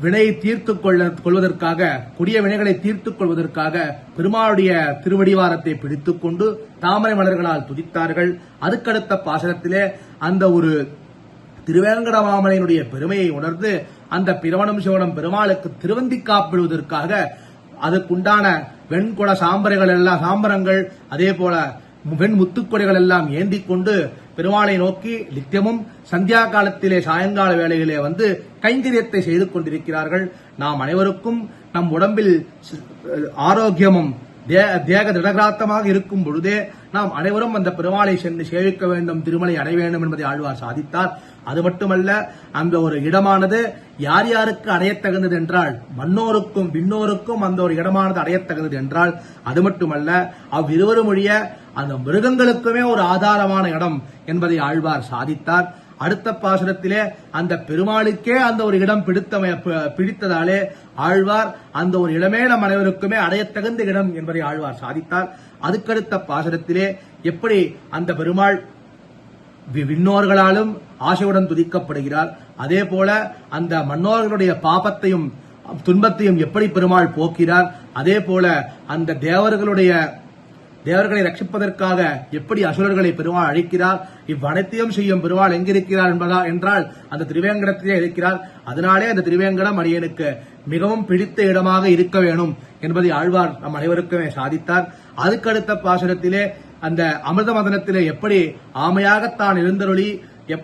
வினையை தீர்த்துக் கொள்வதற்காக கொடிய வினைகளை தீர்த்துக் கொள்வதற்காக பெருமாளுடைய திருவடிவாரத்தை பிடித்துக் கொண்டு தாமரை மலர்களால் துதித்தார்கள். அதுக்கடுத்த பாசனத்திலே அந்த ஒரு திருவேங்கடமாமலையினுடைய பெருமையை உணர்ந்து அந்த பிரமணம் சிவனம் பெருமாளுக்கு திருவந்தி காப்பிடுவதற்காக அதுக்குண்டான வெண்குட சாம்பரங்கள் அதே போல வெண் முத்துக்கொடைகள் எல்லாம் ஏந்தி கொண்டு பெருமாளை நோக்கி நித்தியமும் சந்தியா காலத்திலே சாயங்கால வேளையிலே கைங்கரியத்தை செய்து கொண்டிருக்கிறார்கள். நாம் அனைவருக்கும் நம் உடம்பில் ஆரோக்கியமும் தேக திடகாத்தமாக இருக்கும் பொழுதே நாம் அனைவரும் அந்த பெருமாளை சென்று சேவிக்க வேண்டும், திருமலை அடைய வேண்டும் என்பதை ஆழ்வார் சாதித்தார். அது மட்டுமல்ல, அந்த ஒரு இடமானது யார் யாருக்கு அடையத்தகுந்தது என்றால் மன்னோருக்கும் விண்ணோருக்கும் அந்த ஒரு இடமானது அடையத்தகுந்தது என்றால் அது மட்டுமல்ல, அவ்விருவரும் ஒழிய அந்த மிருகங்களுக்குமே ஒரு ஆதாரமான இடம் என்பதை ஆழ்வார் சாதித்தார். அடுத்த பாசுரத்திலே அந்த பெருமாளுக்கே அந்த ஒரு இடம் பிடித்ததாலே ஆழ்வார் அந்த ஒரு இடமே நம் அனைவருக்குமே அடையத்தகுந்த இடம் என்பதை ஆழ்வார் சாதித்தார். அதுக்கடுத்த பாசுரத்திலே எப்படி அந்த பெருமாள் விண்ணோர்களாலும் ஆசையுடன் துதிக்கப்படுகிறார், அதே போல அந்த மன்னோர்களுடைய பாபத்தையும் துன்பத்தையும் எப்படி பெருமாள் போக்கிறார், அதே போல அந்த தேவர்களை ரட்சிப்பதற்காக எப்படி அசுரர்களை பெருமாள் அழிக்கிறார், இவ்வனைத்தையும் செய்யும் பெருமாள் எங்கிருக்கிறார் என்றால் அந்த திருவேங்கடத்திலே இருக்கிறார். அதனாலே அந்த திருவேங்கடம் அடியனுக்கு மிகவும் பிடித்த இடமாக இருக்க வேணும் என்பதை ஆழ்வார் நம் அனைவருக்குமே சாதித்தார். அதுக்கடுத்த பாசுரத்திலே அந்த அமிர்த மதனத்திலே எப்படி ஆமையாகத்தான் எழுந்தருளி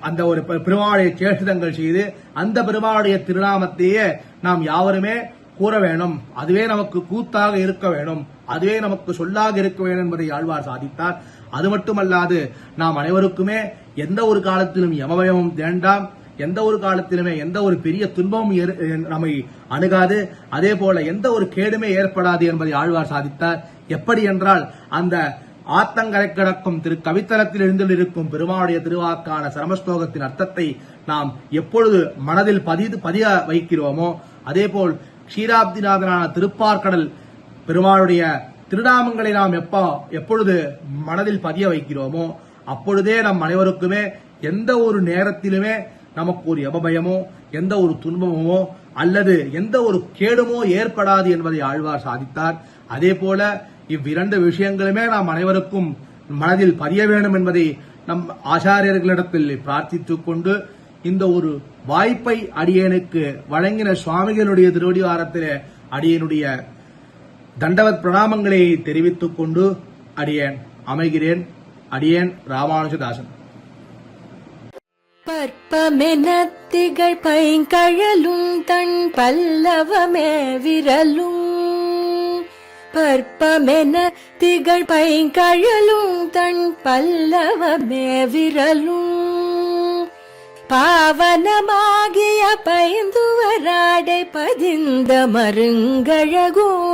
அந்த ஒரு பெருமாளுடைய சேஷிதங்கள் செய்து அந்த பெருமாளுடைய திருநாமத்தையே நாம் யாவருமே கூற வேணும், அதுவே நமக்கு கூத்தாக இருக்க வேணும், அதுவே நமக்கு சொல்லாக இருக்க வேண்டும் என்பதை ஆழ்வார் சாதித்தார். அது மட்டுமல்லாது நாம் அனைவருக்குமே எந்த ஒரு காலத்திலும் யமபயமும் வேண்டாம், எந்த ஒரு காலத்திலுமே எந்த ஒரு பெரிய துன்பமும் நம்மை அணுகாது, அதே போல எந்த ஒரு கேடுமே ஏற்படாது என்பதை ஆழ்வார் சாதித்தார். எப்படி என்றால் அந்த ஆத்தங்கரை கிடக்கும் திரு கவித்தலத்தில் எழுந்திருக்கும் பெருமாளுடைய திருவாக்கான சரமஸ்லோகத்தின் அர்த்தத்தை நாம் எப்பொழுது மனதில் பதிய வைக்கிறோமோ, அதேபோல் க்ஷீராப்திநாதனான திருப்பார்கடல் பெருமாளுடைய திருநாமங்களை நாம் எப்பொழுது மனதில் பதிய வைக்கிறோமோ அப்பொழுதே நம் அனைவருக்குமே எந்த ஒரு நேரத்திலுமே நமக்கு ஒரு எபபயமோ எந்த ஒரு துன்பமோ அல்லது எந்த ஒரு கேடுமோ ஏற்படாது என்பதை ஆழ்வார் சாதித்தார். அதே போல இவ்விரண்டு விஷயங்களுமே நாம் அனைவருக்கும் மனதில் பதிய வேண்டும் என்பதை நம் ஆச்சாரியர்களிடத்தில் பிரார்த்தித்துக் கொண்டு இந்த ஒரு வாய்ப்பை அடியேனுக்கு வழங்கின சுவாமிகளுடைய திருவடிவாரத்திலே அடியனுடைய தண்டவத் பிரணாமங்களை தெரிவித்துக் கொண்டு அடியேன் அமைகிறேன். அடியேன் ராமானுஜதாசன். பற்பமென திகழ் பைங்கழலும் தன் பல்லவமே விரலும் பற்பமென திகழ் பைங்கழலும் தன் பல்லவமே விரலும் பாவனமாகிய பைந்துவராடை பதிந்த மருங்கழகும்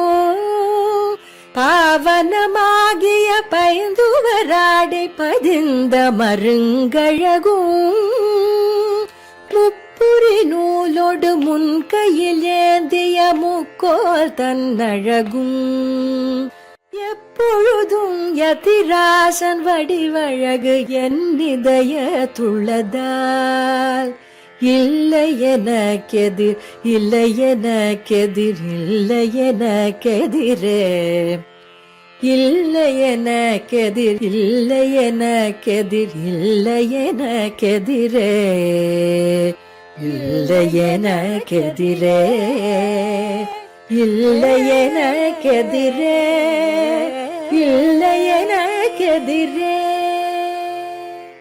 பாவனமாகிய பைந்துவராடை பதிந்த மருங்கழகும் முப்புரி நூலோடு முன் கையில் ஏந்திய முக்கோல் தன்னழகும் எப்பொழுதும் யதிராசன் வடிவழகு என் இதய துள்ளதால் இல்லை எனக்கெதிர் இல்லை எனக்கெதிர் இல்லை எனக்கெதிரே இல்லை எனக்கெதிர் இல்லை எனக்கெதிர் இல்லை எனக்கெதிரே இல்லை எனக்கெதிரே இல்லை எனக்கெதிரே இல்லை எனக்கெதிரே